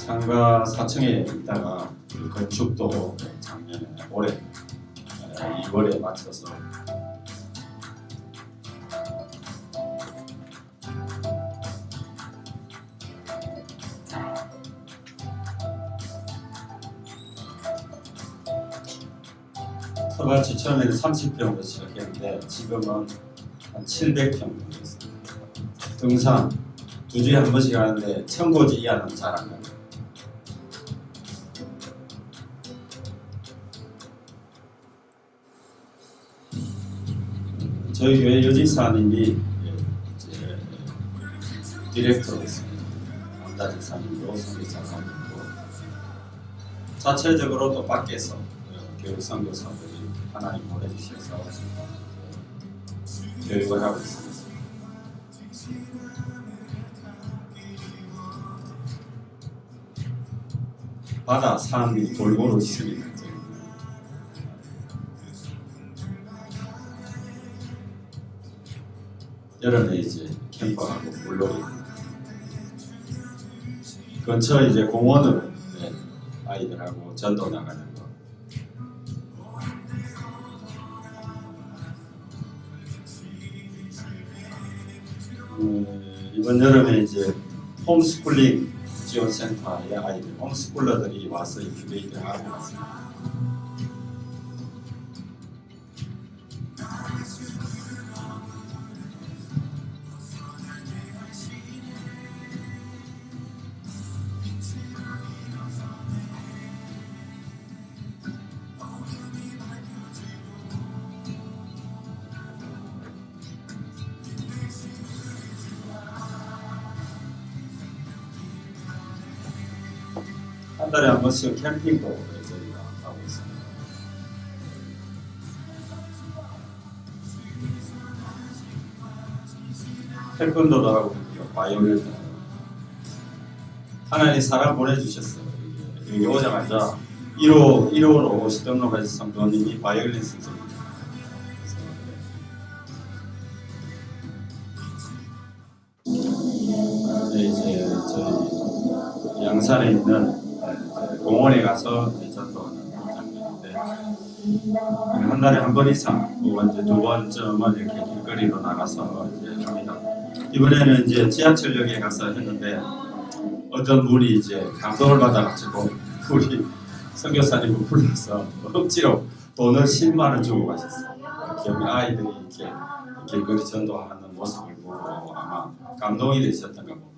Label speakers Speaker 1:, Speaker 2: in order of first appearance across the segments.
Speaker 1: 상가 4층에 있다가 건축도 작년에 올해 2월에 마쳐서 터같이 처음에는 30평으로 시작했는데 지금은 한 700평 정도 있습니다. 등산 2주에 한 번씩 하는데 청고지 이하는 잘 안 가요. 저희 교회 여집사님이 디렉터로 있습니다. 남자집사님도 선교사님도 자체적으로 또 밖에서 교육 선교사들이 하나님 보내주셔서 교육을 하고 있습니다. 바다, 산, 골고루 있습니다. 여름에 이제 캠퍼하고 물놀이 근처 이제 공원으로 아이들하고 전도 나가는 거. 이번 여름에 이제 홈스쿨링 지원센터에 아이들 홈스쿨러들이 와서 인큐베이터 하고 왔습니다. 한 달에 한 번씩 캠핑도 저희가 하고 있습니다. 태권도도 하고 바이올린도 하고. 하나님 사람 보내주셨어요. 여기 오자마자 1호로 오시던 성도님이 바이올린 선생님입니다. 이제 저희 양산에 있는 공원에 가서 전도하는 장면인데 한 달에 한 번 이상 혹은 이제 2번쯤은 이렇게 길거리로 나가서 이제 합니다. 이번에는 이제 지하철역에 가서 했는데 어떤 분이 이제 감동을 받아가지고 우리 선교사님을 불러서 억지로 돈을 10만 원 주고 가셨어요. 기업의 아이들이 이렇게 길거리 전도하는 모습을 보고 아마 감동이 되셨던가 봅니다.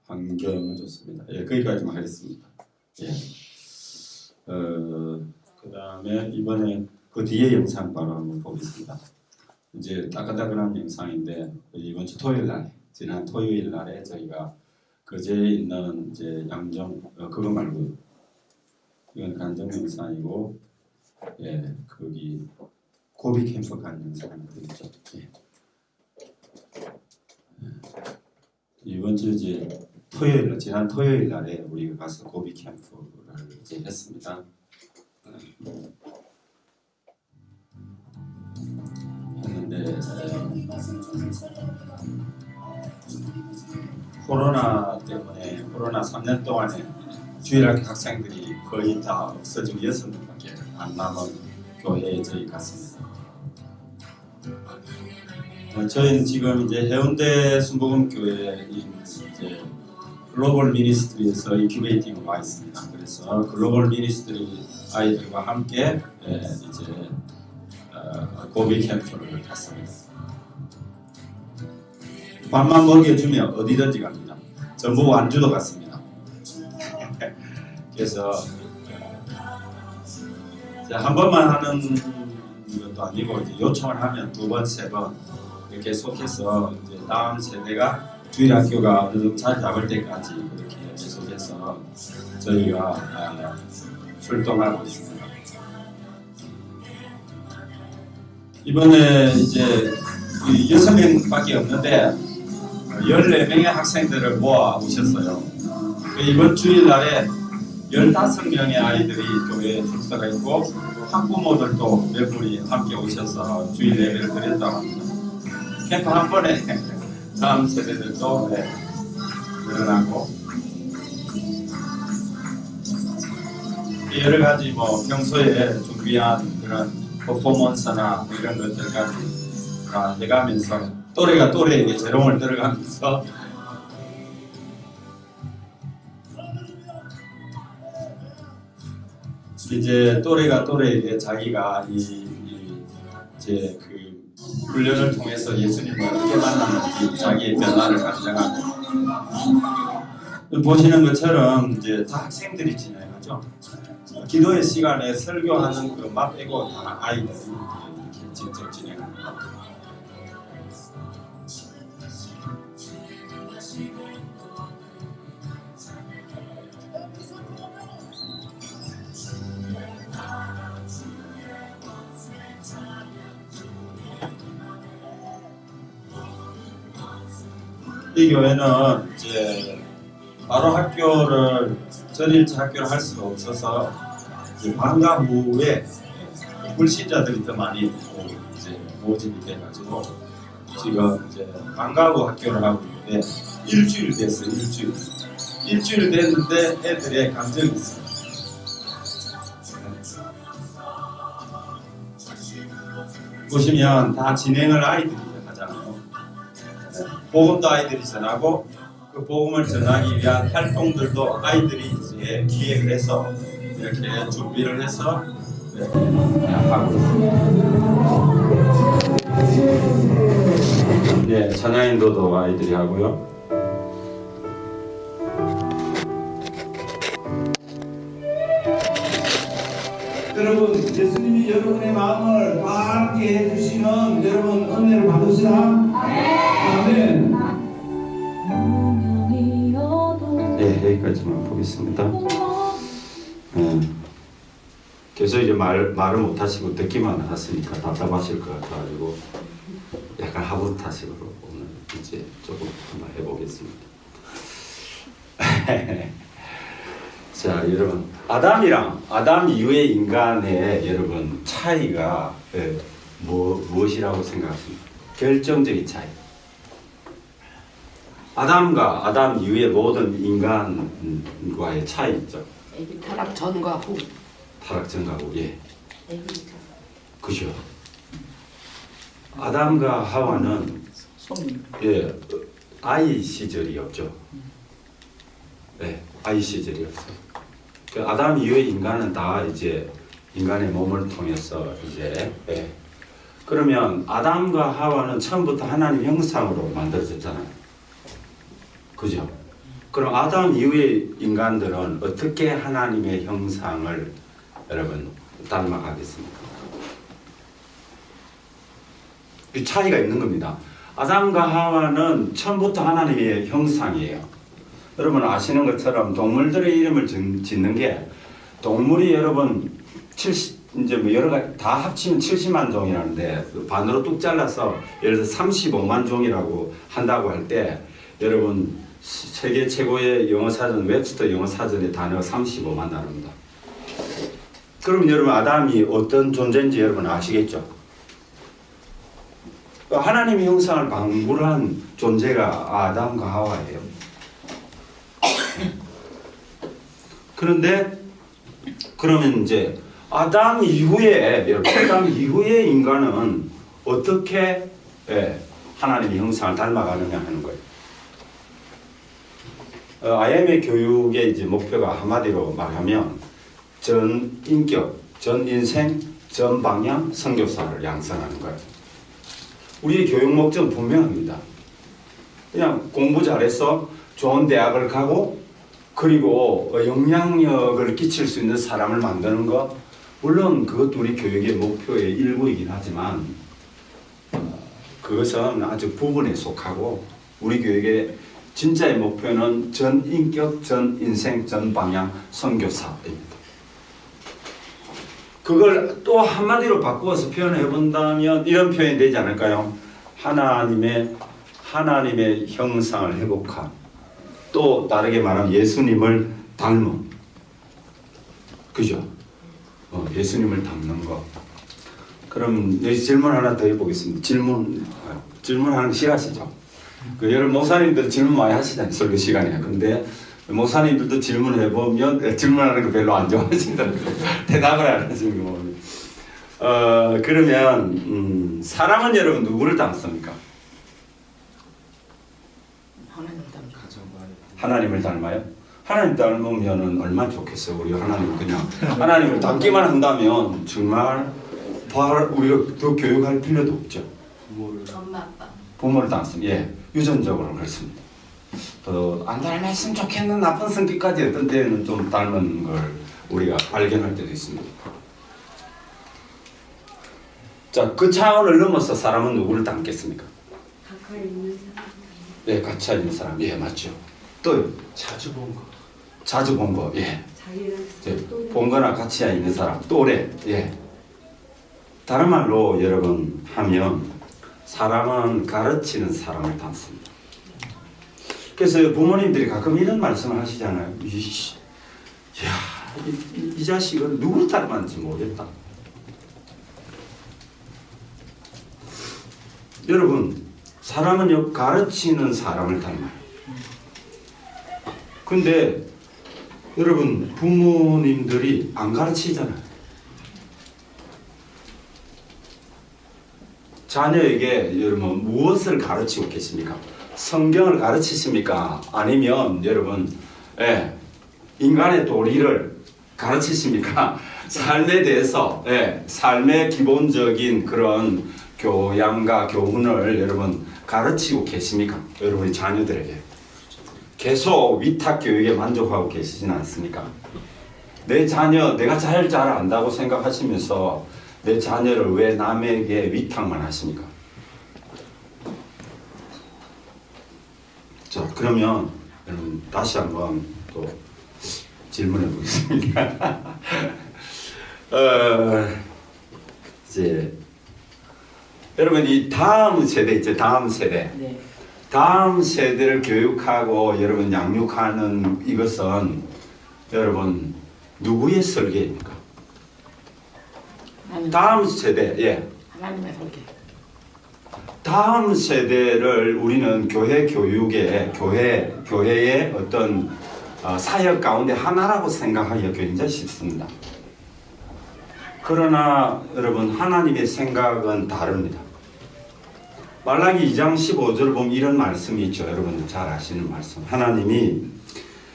Speaker 1: 환경은 좋습니다. 거기까지만 하겠습니다. 그 다음에 이번에 그 뒤에 영상 바로 한번 보겠습니다. 이제 따끈따끈한 영상인데 이번 주 토요일 날, 지난 토요일 날에 저희가 거제에 있는 이제 양정 그거 말고 이건 간정 영상이고 거기 고비 캠프 간 영상이 있죠. 이번 주 이제 토요일 지난 토요일 날에 우리가 가서 고비 캠프를 이제 했습니다. 했는데 코로나 때문에 코로나 3년 동안에 주일학교 학생들이 거의 다 없어지고 6명밖에 안 남은 교회에 저희 갔습니다. 저희는 지금 이제 해운대 순복음교회에 이제 글로벌 미니스트리에서 인큐베이팅을 와 있습니다. 그래서 글로벌 미니스트리 아이들과 함께 이제 고비 캠프를 갔습니다. 밥만 먹여주면 어디든지 갑니다. 전부 완주도 갔습니다. 그래서 한 번만 하는 것도 아니고 이제 요청을 하면 2번, 3번 이렇게 속해서 이제 다음 세대가 주일학교가 어느 정도 자리 잡을 때까지 그렇게 계속해서 저희가 출동하고 있습니다. 이번에 이제 6명밖에 없는데 14명의 학생들을 모아 오셨어요. 이번 주일날에 15명의 아이들이 교회에 출석가 있고 학부모들도 몇 분이 함께 오셔서 주일 예배를 드렸다고 합니다. 캠프 한 번에 다음 세대들도 늘어나고 여러 가지 뭐 평소에 준비한 그런 퍼포먼스나 이런 것들까지 다 해가면서 또래가 또래에게 재롱을 들어가면서 이제 또래가 또래에게 자기가 이제 그 훈련을 통해서 예수님을 어떻게 만났는지 자기의 변화를 간증하고 보시는 것처럼 이제 다 학생들이 진행하죠. 기도의 시간에 설교하는 그만 빼고 다 아이들이 이렇게 직접 진행합니다. 이 교회는 이제 바로 학교를 전일체 학교를 할 수가 없어서 이제 방과 후에 불신자들이 더 많이 이제 모집이 돼가지고 지금 이제 방과 후 학교를 하고 있는데 일주일 됐어요. 일주일 됐는데 애들의 감정이 있어요. 보시면 다 진행을 아이들이 하잖아요. 복음도 아이들이 전하고 그 복음을 전하기 위한 활동들도 아이들이 이제 기획을 해서 이렇게 준비를 해서 하고 있습니다. 네, 찬양인도도 아이들이 하고요.
Speaker 2: 여러분, 예수님이 여러분의 마음을 밝게 해주시는 여러분 은혜를 받으시라. 아멘.
Speaker 1: 네, 여기까지만 보겠습니다. 계속 이제 말을 못 하시고 듣기만 하시니까 답답하실 것 같아가지고 약간 하부타식으로 오늘 이제 조금 한번 해보겠습니다. 자, 여러분, 아담 이후의 인간의 여러분 차이가 무엇이라고 생각하십니까? 결정적인 차이. 아담과 아담 이후의 모든 인간과의 차이 있죠.
Speaker 3: 타락 전과 후.
Speaker 1: 타락 전과 후, 예. 그죠. 아담과 하와는 아이 시절이 없죠. 네, 아이 시절이 없어요. 그 아담 이후의 인간은 다 이제 인간의 몸을 통해서 이제 그러면 아담과 하와는 처음부터 하나님 형상으로 만들어졌잖아요. 그죠? 그럼 아담 이후의 인간들은 어떻게 하나님의 형상을 여러분 닮아가겠습니까? 이 차이가 있는 겁니다. 아담과 하와는 처음부터 하나님의 형상이에요. 여러분 아시는 것처럼 동물들의 이름을 짓는 게 동물이 여러분 70 이제 뭐 여러 가지 다 합치면 70만 종이라는데 반으로 뚝 잘라서 예를 들어 35만 종이라고 한다고 할 때 여러분 세계 최고의 영어 사전 웹스터 영어 사전의 단어가 35만 단어입니다. 그럼 여러분 아담이 어떤 존재인지 여러분 아시겠죠? 하나님의 형상을 방불한 존재가 아담과 하와예요. 그런데 그러면 이제 아담 이후에 인간은 어떻게 하나님의 형상을 닮아가느냐 하는 거예요. IM의 교육의 이제 목표가 한마디로 말하면 전 인격, 전 인생, 전 방향 선교사를 양성하는 거예요. 우리의 교육 목적은 분명합니다. 그냥 공부 잘해서 좋은 대학을 가고 그리고 영향력을 끼칠 수 있는 사람을 만드는 것, 물론 그것도 우리 교육의 목표의 일부이긴 하지만 그것은 아주 부분에 속하고 우리 교육의 진짜의 목표는 전 인격, 전 인생, 전 방향 선교사입니다. 그걸 또 한마디로 바꾸어서 표현해 본다면 이런 표현이 되지 않을까요? 하나님의 형상을 회복한, 또 다르게 말하면 예수님을 닮은
Speaker 4: 그죠? 예수님을 닮는 거. 그럼 여기 질문 하나 더 해보겠습니다. 질문하는 거 싫어하시죠? 여러분 목사님들 질문 많이 하시잖아요. 설교 시간에. 근데 목사님들도 질문을 해보면 질문하는 거 별로 안 좋아하신다는 거. 대답을 안 하시는 거 보면. 그러면 사람은 여러분 누구를 닮습니까?
Speaker 3: 하나님 닮.
Speaker 4: 하나님을 닮아요? 하나님 닮으면 얼마나 좋겠어요. 우리 하나님 그냥 하나님을 닮기만 한다면 정말 우리가 더 교육할 필요도 없죠.
Speaker 3: 엄마 아빠.
Speaker 4: 부모를 닮습니다. 예, 유전적으로 그렇습니다. 또 안 닮았으면 좋겠는 나쁜 성격까지 어떤 때는 좀 닮은 걸 우리가 발견할 때도 있습니다. 자, 그 차원을 넘어서 사람은 누구를 닮겠습니까?
Speaker 5: 가까이 있는 사람.
Speaker 4: 예, 같이 있는 사람. 예, 맞죠. 또
Speaker 1: 자주 본 거.
Speaker 4: 자주 본 거. 예.
Speaker 5: 자기랑 또
Speaker 4: 본 거나 같이 있는 사람. 또래. 예. 다른 말로 여러분 하면 사람은 가르치는 사람을 닮습니다. 그래서 부모님들이 가끔 이런 말씀을 하시잖아요. 이 자식은 누구를 닮았는지 모르겠다. 여러분, 사람은요 가르치는 사람을 닮아요. 근데 여러분 부모님들이 안 가르치잖아요. 자녀에게 여러분 무엇을 가르치고 계십니까? 성경을 가르치십니까? 아니면 여러분 인간의 도리를 가르치십니까? 삶에 대해서 삶의 기본적인 그런 교양과 교훈을 여러분 가르치고 계십니까? 여러분의 자녀들에게 계속 위탁 교육에 만족하고 계시지는 않습니까? 내 자녀 내가 잘 안다고 생각하시면서 내 자녀를 왜 남에게 위탁만 하십니까? 자, 그러면 여러분 다시 한번 또 질문해 보겠습니다. 이제 여러분 이 다음 세대 있죠. 다음 세대.
Speaker 3: 네.
Speaker 4: 다음 세대를 교육하고 여러분 양육하는 이것은 여러분 누구의 설계입니까? 다음 세대, 예.
Speaker 3: 하나님의 설계.
Speaker 4: 다음 세대를 우리는 교회 교육의 교회의 어떤 사역 가운데 하나라고 생각하기가 굉장히 쉽습니다. 그러나 여러분 하나님의 생각은 다릅니다. 말라기 2장 15절을 보면 이런 말씀이 있죠. 여러분들 잘 아시는 말씀. 하나님이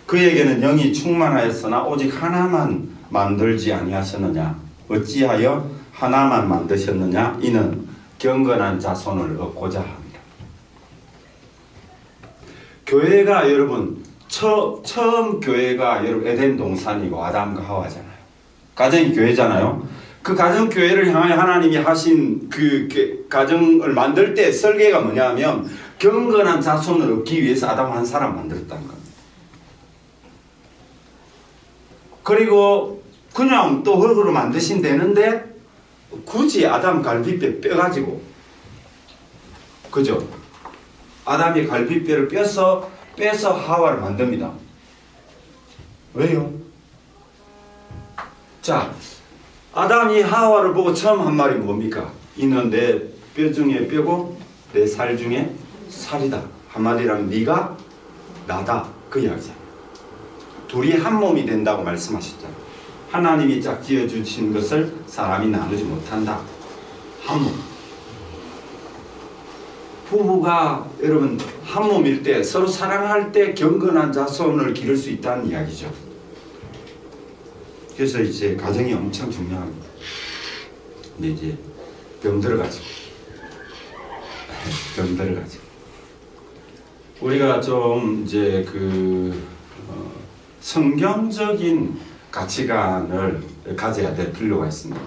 Speaker 4: 그에게는 영이 충만하였으나 오직 하나만 만들지 아니하셨느냐? 어찌하여 하나만 만드셨느냐? 이는 경건한 자손을 얻고자 합니다. 교회가 여러분 처음 교회가 여러분 에덴 동산이고 아담과 하와잖아요. 가정이 교회잖아요. 그 가정 교회를 향하여 하나님이 하신 그 가정을 만들 때 설계가 뭐냐면 경건한 자손을 얻기 위해서 아담 한 사람 만들었다는 겁니다. 그리고 그냥 또 흙으로 만드시면 되는데 굳이 아담 갈비뼈 빼가지고 그죠? 아담의 갈비뼈를 빼서 하와를 만듭니다. 왜요? 자, 아담이 하와를 보고 처음 한 말이 뭡니까? 이는 내 뼈 중에 뼈고 내 살 중에 살이다. 한마디로 네가 나다. 그 이야기잖아요. 둘이 한 몸이 된다고 말씀하셨잖아요. 하나님이 짝지어 주신 것을 사람이 나누지 못한다. 한 몸. 부부가 여러분 한 몸일 때 서로 사랑할 때 경건한 자손을 기를 수 있다는 이야기죠. 그래서 이제 가정이 엄청 중요합니다. 근데 이제 병들어가지고 우리가 좀 이제 성경적인 가치관을 가져야 될 필요가 있습니다.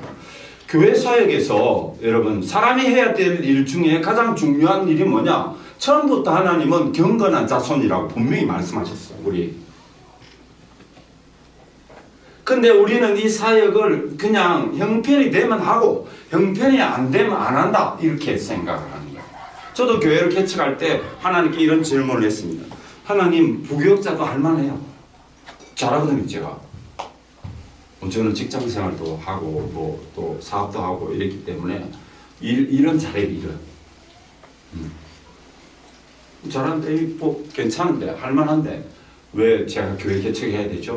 Speaker 4: 교회 사역에서 여러분 사람이 해야 될 일 중에 가장 중요한 일이 뭐냐? 처음부터 하나님은 경건한 자손이라고 분명히 말씀하셨어요. 근데 우리는 이 사역을 그냥 형편이 되면 하고 형편이 안 되면 안 한다 이렇게 생각을 하는 거예요. 저도 교회를 개척할 때 하나님께 이런 질문을 했습니다. 하나님 부교육자도 할만해요. 잘하거든요 제가. 저는 직장 생활도 하고 뭐 또 사업도 하고 이랬기 때문에 일은 잘해요. 일은 잘하는데 뭐 괜찮은데 할만한데 왜 제가 교회 개척해야 되죠?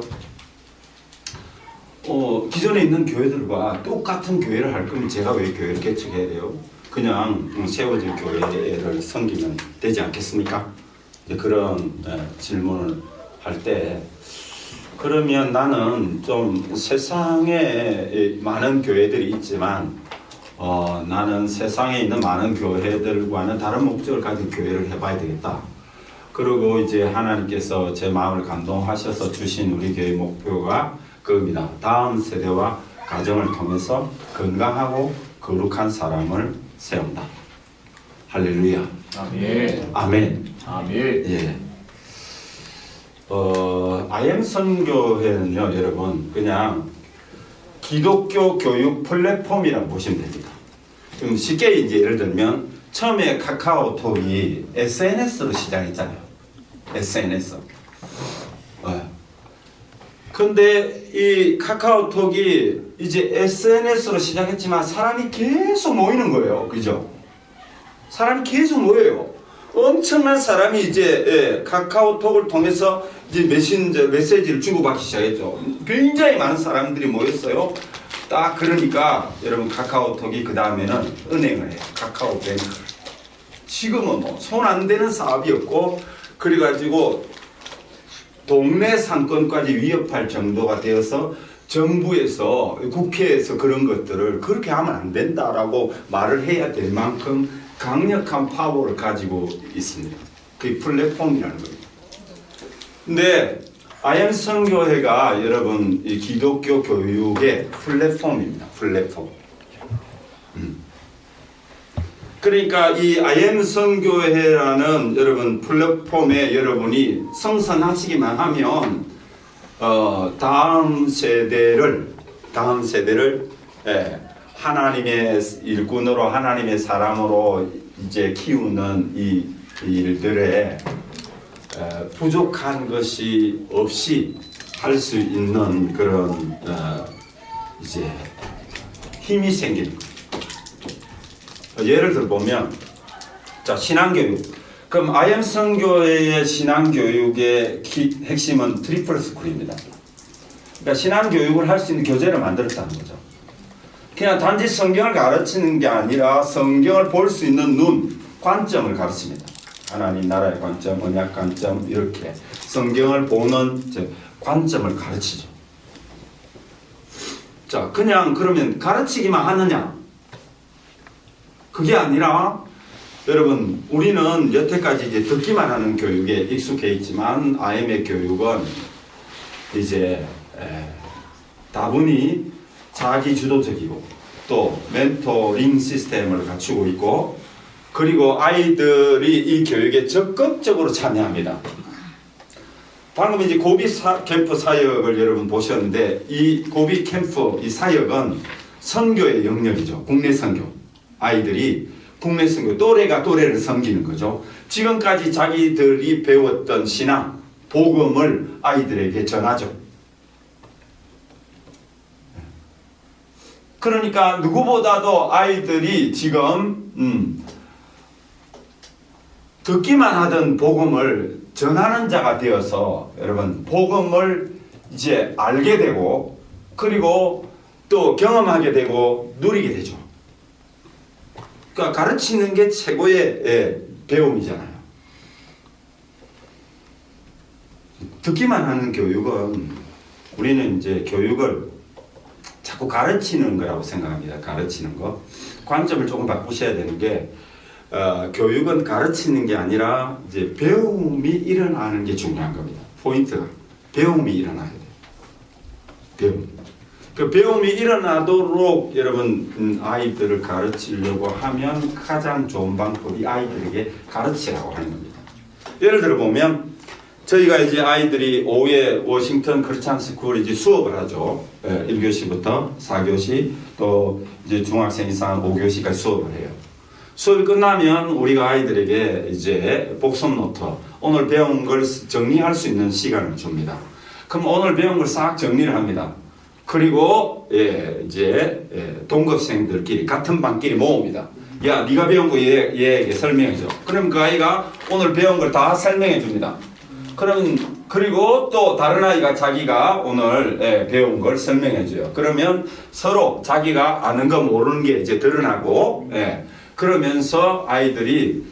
Speaker 4: 기존에 있는 교회들과 똑같은 교회를 할 거면 제가 왜 교회를 개척해야 돼요? 그냥 세워진 교회를 섬기면 되지 않겠습니까? 그런 질문을 할 때 그러면 나는 좀 세상에 많은 교회들이 있지만 나는 세상에 있는 많은 교회들과는 다른 목적을 가진 교회를 해봐야 되겠다. 그리고 이제 하나님께서 제 마음을 감동하셔서 주신 우리 교회 목표가 그겁니다. 다음 세대와 가정을 통해서 건강하고 거룩한 사람을 세운다. 할렐루야.
Speaker 6: 아멘.
Speaker 4: 아멘.
Speaker 6: 아멘.
Speaker 4: 예. IM 선교회는요, 여러분, 그냥 기독교 교육 플랫폼이라고 보시면 됩니다. 좀 쉽게 이제 예를 들면 처음에 카카오톡이 SNS로 시작했잖아요. SNS. 근데 이 카카오톡이 이제 SNS로 시작했지만 사람이 계속 모이는 거예요. 그죠? 사람이 계속 모여요. 엄청난 사람이 이제 카카오톡을 통해서 이제 메시지를 주고받기 시작했죠. 굉장히 많은 사람들이 모였어요. 딱 그러니까 여러분 카카오톡이 그 다음에는 은행을 해요. 카카오뱅크. 지금은 뭐 손 안 대는 사업이었고 그래가지고 동네 상권까지 위협할 정도가 되어서 정부에서 국회에서 그런 것들을 그렇게 하면 안 된다라고 말을 해야 될 만큼 강력한 파워를 가지고 있습니다. 그게 플랫폼이라는 거예요. 근데 IM 선교회가 여러분 이 기독교 교육의 플랫폼입니다. 플랫폼. 그러니까 이 IM 선교회라는 여러분 플랫폼에 여러분이 성선하시기만 하면 다음 세대를 하나님의 일꾼으로 하나님의 사람으로 이제 키우는 이 일들에 부족한 것이 없이 할 수 있는 그런 이제 힘이 생깁니다. 예를 들어 보면 자 신앙교육. 그럼 IM 선교회의 신앙교육의 핵심은 트리플 스쿨입니다. 그러니까 신앙교육을 할 수 있는 교재를 만들었다는 거죠. 그냥 단지 성경을 가르치는 게 아니라 성경을 볼 수 있는 눈, 관점을 가르칩니다. 하나님 나라의 관점, 언약 관점 이렇게 성경을 보는 관점을 가르치죠. 자, 그냥 그러면 가르치기만 하느냐? 그게 아니라 여러분 우리는 여태까지 이제 듣기만 하는 교육에 익숙해 있지만 IM의 교육은 이제 다분히 자기 주도적이고 또 멘토링 시스템을 갖추고 있고 그리고 아이들이 이 교육에 적극적으로 참여합니다. 방금 이제 고비 캠프 사역을 여러분 보셨는데 이 고비 캠프 이 사역은 선교의 영역이죠. 국내 선교. 아이들이 국내 선교 또래가 또래를 섬기는 거죠. 지금까지 자기들이 배웠던 신앙, 복음을 아이들에게 전하죠. 그러니까 누구보다도 아이들이 지금 듣기만 하던 복음을 전하는 자가 되어서 여러분 복음을 이제 알게 되고 그리고 또 경험하게 되고 누리게 되죠. 그러니까 가르치는 게 최고의 배움이잖아요. 듣기만 하는 교육은 우리는 이제 교육을 자꾸 가르치는 거라고 생각합니다. 가르치는 거. 관점을 조금 바꾸셔야 되는 게 교육은 가르치는 게 아니라 이제 배움이 일어나는 게 중요한 겁니다. 포인트가 배움이 일어나야 돼요. 배움. 그 배움이 일어나도록 여러분 아이들을 가르치려고 하면 가장 좋은 방법이 아이들에게 가르치라고 하는 겁니다. 예를 들어 보면 저희가 이제 아이들이 오후에 워싱턴 크리스찬 스쿨 이제 수업을 하죠. 1교시부터 4교시 또 이제 중학생 이상 5교시까지 수업을 해요. 수업이 끝나면 우리가 아이들에게 이제 복습 노트, 오늘 배운 걸 정리할 수 있는 시간을 줍니다. 그럼 오늘 배운 걸 싹 정리를 합니다. 그리고 이제 동급생들끼리 같은 반끼리 모읍니다. 야, 네가 배운 거 얘에게 설명해 줘. 그럼 그 아이가 오늘 배운 걸 다 설명해 줍니다. 그리고 또 다른 아이가 자기가 오늘 배운 걸 설명해 줘요. 그러면 서로 자기가 아는 거 모르는 게 이제 드러나고, 그러면서 아이들이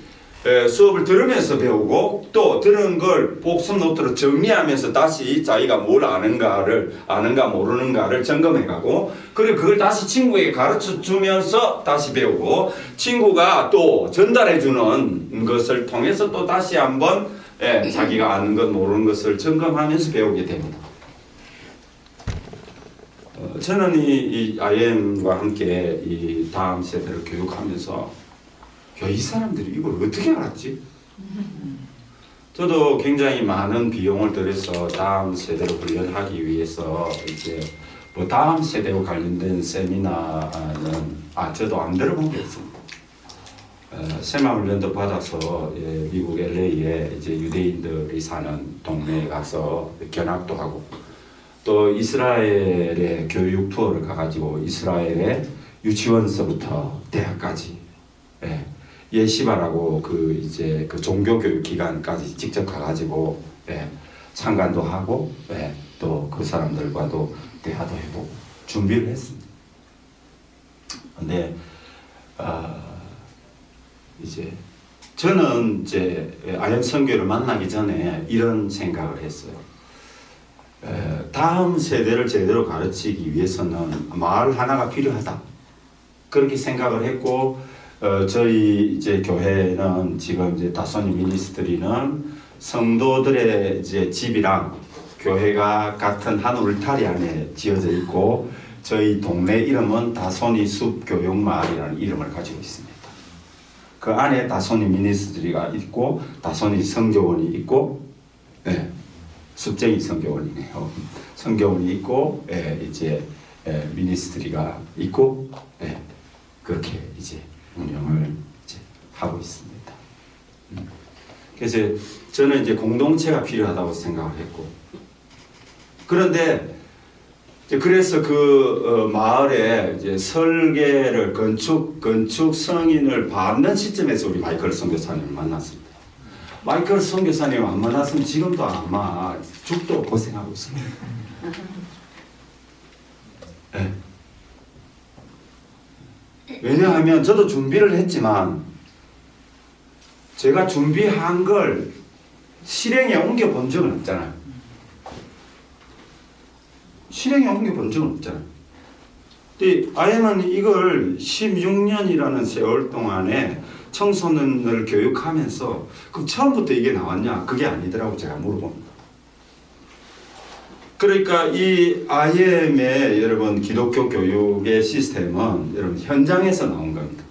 Speaker 4: 수업을 들으면서 배우고 또 들은 걸 복습 노트로 정리하면서 다시 자기가 뭘 아는가 모르는가를 점검해가고, 그리고 그걸 다시 친구에게 가르쳐 주면서 다시 배우고, 친구가 또 전달해 주는 것을 통해서 또 다시 한번 자기가 아는 것 모르는 것을 점검하면서 배우게 됩니다. 저는 이 IM과 함께 이 다음 세대를 교육하면서 이 사람들이 이걸 어떻게 알았지? 저도 굉장히 많은 비용을 들여서 다음 세대를 훈련하기 위해서 이제 뭐 다음 세대와 관련된 세미나는 저도 안 들어본 게 없습니다. 세마 훈련도 받아서 미국 LA에 이제 유대인들이 사는 동네에 가서 견학도 하고, 또 이스라엘의 교육 투어를 가가지고 이스라엘의 유치원서부터 대학까지 예시바라고 그 종교 교육 기관까지 직접 가가지고 참관도 하고 또 그 사람들과도 대화도 해보고 준비를 했습니다. 근데 이제 저는 이제 IM 선교를 만나기 전에 이런 생각을 했어요. 다음 세대를 제대로 가르치기 위해서는 마을 하나가 필요하다. 그렇게 생각을 했고, 저희 이제 교회는 지금 이제 다소니 미니스트리는 성도들의 이제 집이랑 교회가 같은 한 울타리 안에 지어져 있고, 저희 동네 이름은 다소니 숲교육마을이라는 이름을 가지고 있습니다. 그 안에 다소니 미니스트리가 있고, 다소니 성교원이 있고, 숲쟁이 성교원이네요. 성교원이 있고, 이제 미니스트리가 있고, 그렇게 이제 운영을 이제 하고 있습니다. 그래서 저는 이제 공동체가 필요하다고 생각을 했고, 그런데 그래서 그 마을에 이제 설계를 건축 성인을 받는 시점에서 우리 마이클 선교사님을 만났습니다. 마이클 선교사님 안 만났으면 지금도 아마 죽도 고생하고 있습니다. 왜냐하면 저도 준비를 했지만 제가 준비한 걸 실행에 옮겨 본 적은 없잖아요. 실행에 옮겨 본 적은 없잖아요. 근데 IM은 이걸 16년이라는 세월 동안에 청소년을 교육하면서 그럼 처음부터 이게 나왔냐? 그게 아니더라고 제가 물어봅니다. 그러니까 이 IM의 여러분 기독교 교육의 시스템은 여러분 현장에서 나온 겁니다.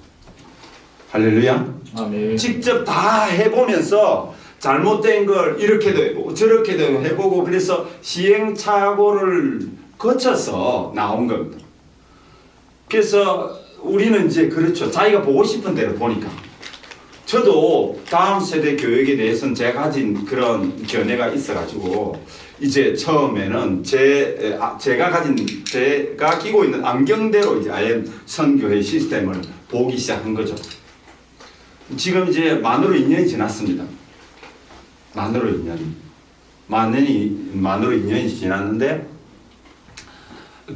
Speaker 4: 할렐루야.
Speaker 6: 아멘.
Speaker 4: 직접 다 해보면서 잘못된 걸 이렇게도 해보고 저렇게도 해보고 그래서 시행착오를 거쳐서 나온 겁니다. 그래서 우리는 이제 그렇죠. 자기가 보고 싶은 대로 보니까. 저도 다음 세대 교육에 대해서는 제가 가진 그런 견해가 있어가지고 이제 처음에는 제가 끼고 있는 안경대로 이제 IM 선교회 시스템을 보기 시작한 거죠. 지금 이제 만으로 2년이 지났습니다. 만으로 2년이 지났는데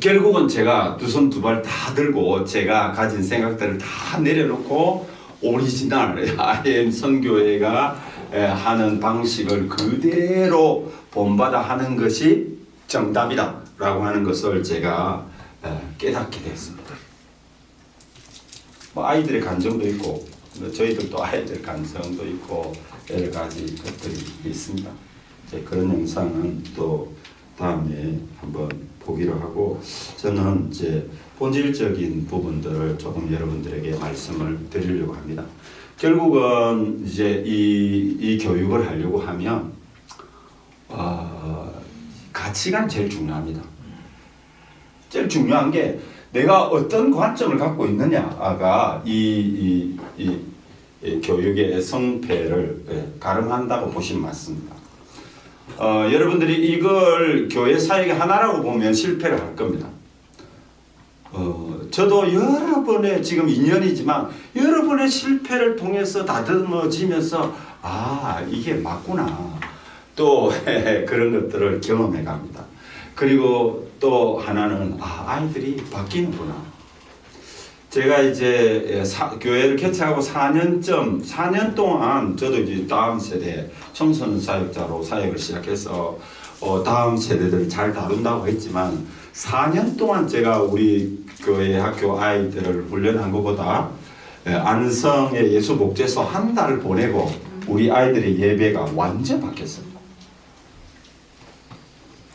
Speaker 4: 결국은 제가 두 손 두 발 다 들고 제가 가진 생각들을 다 내려놓고 오리지널 IM 선교회가 하는 방식을 그대로 본받아 하는 것이 정답이다 라고 하는 것을 제가 깨닫게 됐습니다. 뭐 아이들의 감정도 있고 저희들도 아이들 감정도 있고 여러 가지 것들이 있습니다. 이제 그런 영상은 또 다음에 한번 보기로 하고, 저는 이제 본질적인 부분들을 조금 여러분들에게 말씀을 드리려고 합니다. 결국은 이제 이 교육을 하려고 하면 가치가 제일 중요합니다. 제일 중요한 게 내가 어떤 관점을 갖고 있느냐가 이 교육의 성패를 가름한다고 보시면 맞습니다. 여러분들이 이걸 교회 사역의 하나라고 보면 실패를 할 겁니다. 저도 여러 번의 지금 2년이지만 여러 번의 실패를 통해서 다듬어지면서 이게 맞구나. 또 그런 것들을 경험해 갑니다. 그리고 또 하나는 아이들이 바뀌는구나. 제가 이제 교회를 개척하고 4년 동안 저도 이제 다음 세대 청소년 사역자로 사역을 시작해서 다음 세대들이 잘 다룬다고 했지만 4년 동안 제가 우리 교회 학교 아이들을 훈련한 것보다 안성의 예수 목재소 한 달을 보내고 우리 아이들의 예배가 완전 바뀌었어요.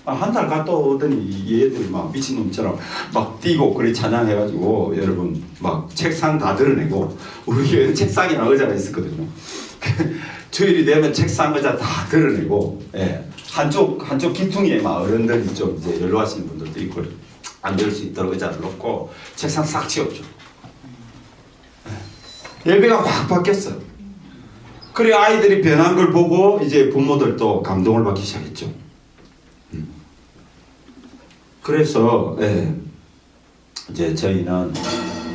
Speaker 4: 한 달 갔다 오더니 얘들이 막 미친놈처럼 막 뛰고 그리 찬양해가지고 여러분 막 책상 다 드러내고 우리 교회는 책상이랑 의자가 있었거든요. 주일이 되면 책상 의자 다 드러내고 한쪽 기퉁이에 막 어른들이 좀 이제 연로하시는 분들도 있고 앉을 수 있도록 의자를 놓고 책상 싹 치웠죠. 예배가 확 바뀌었어요. 그래 아이들이 변한 걸 보고 이제 부모들도 감동을 받기 시작했죠. 그래서 이제 저희는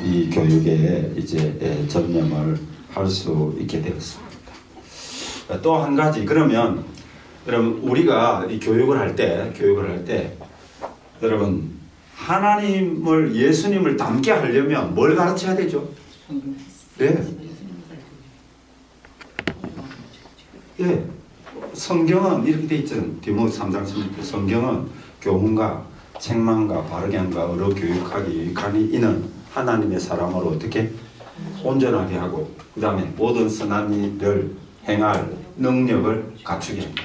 Speaker 4: 이 교육에 이제 전념을 할 수 있게 되었습니다. 또 한 가지 그러면 여러분 우리가 이 교육을 할 때 여러분 하나님을 예수님을 닮게 하려면 뭘 가르쳐야 되죠? 네. 성경은 이렇게 돼 있잖아요. 디모데 3장 16절 성경은 교훈과 책망과 바르게 함과 의로 교육하기 유익하니 이는 하나님의 사람으로 어떻게 온전하게 하고 그 다음에 모든 선한 일을 행할 능력을 갖추게 합니다.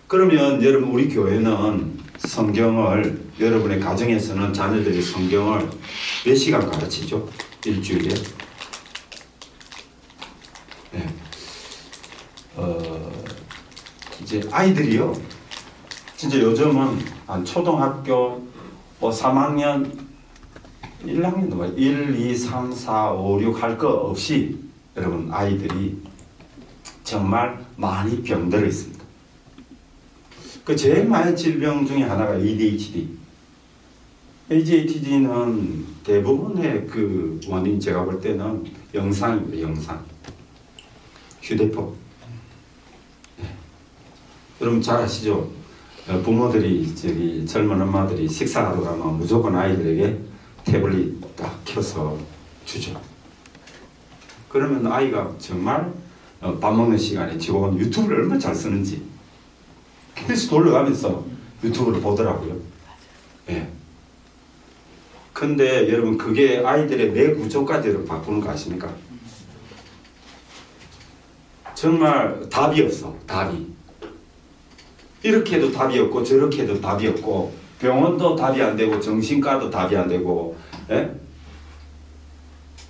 Speaker 4: 그러면 여러분 우리 교회는 성경을 여러분의 가정에서는 자녀들이 성경을 몇 시간 가르치죠? 일주일에? 이제 아이들이요. 진짜 요즘은 한 초등학교 3학년 1학년도 1, 2, 3, 4, 5, 6 할 거 없이 여러분 아이들이 정말 많이 병들어 있습니다. 그 제일 많은 질병 중에 하나가 ADHD. ADHD는 대부분의 그 원인 제가 볼 때는 영상입니다. 영상. 휴대폰. 여러분 잘 아시죠? 부모들이 젊은 엄마들이 식사하러 가면 무조건 아이들에게 태블릿 딱 켜서 주죠. 그러면 아이가 정말 밥 먹는 시간에 지금 유튜브를 얼마나 잘 쓰는지 계속 돌려가면서 유튜브를 보더라고요. 근데 여러분 그게 아이들의 뇌 구조까지 여러분 바꾸는 거 아십니까? 정말 답이 없어. 답이. 이렇게 해도 답이 없고 저렇게 해도 답이 없고 병원도 답이 안 되고 정신과도 답이 안 되고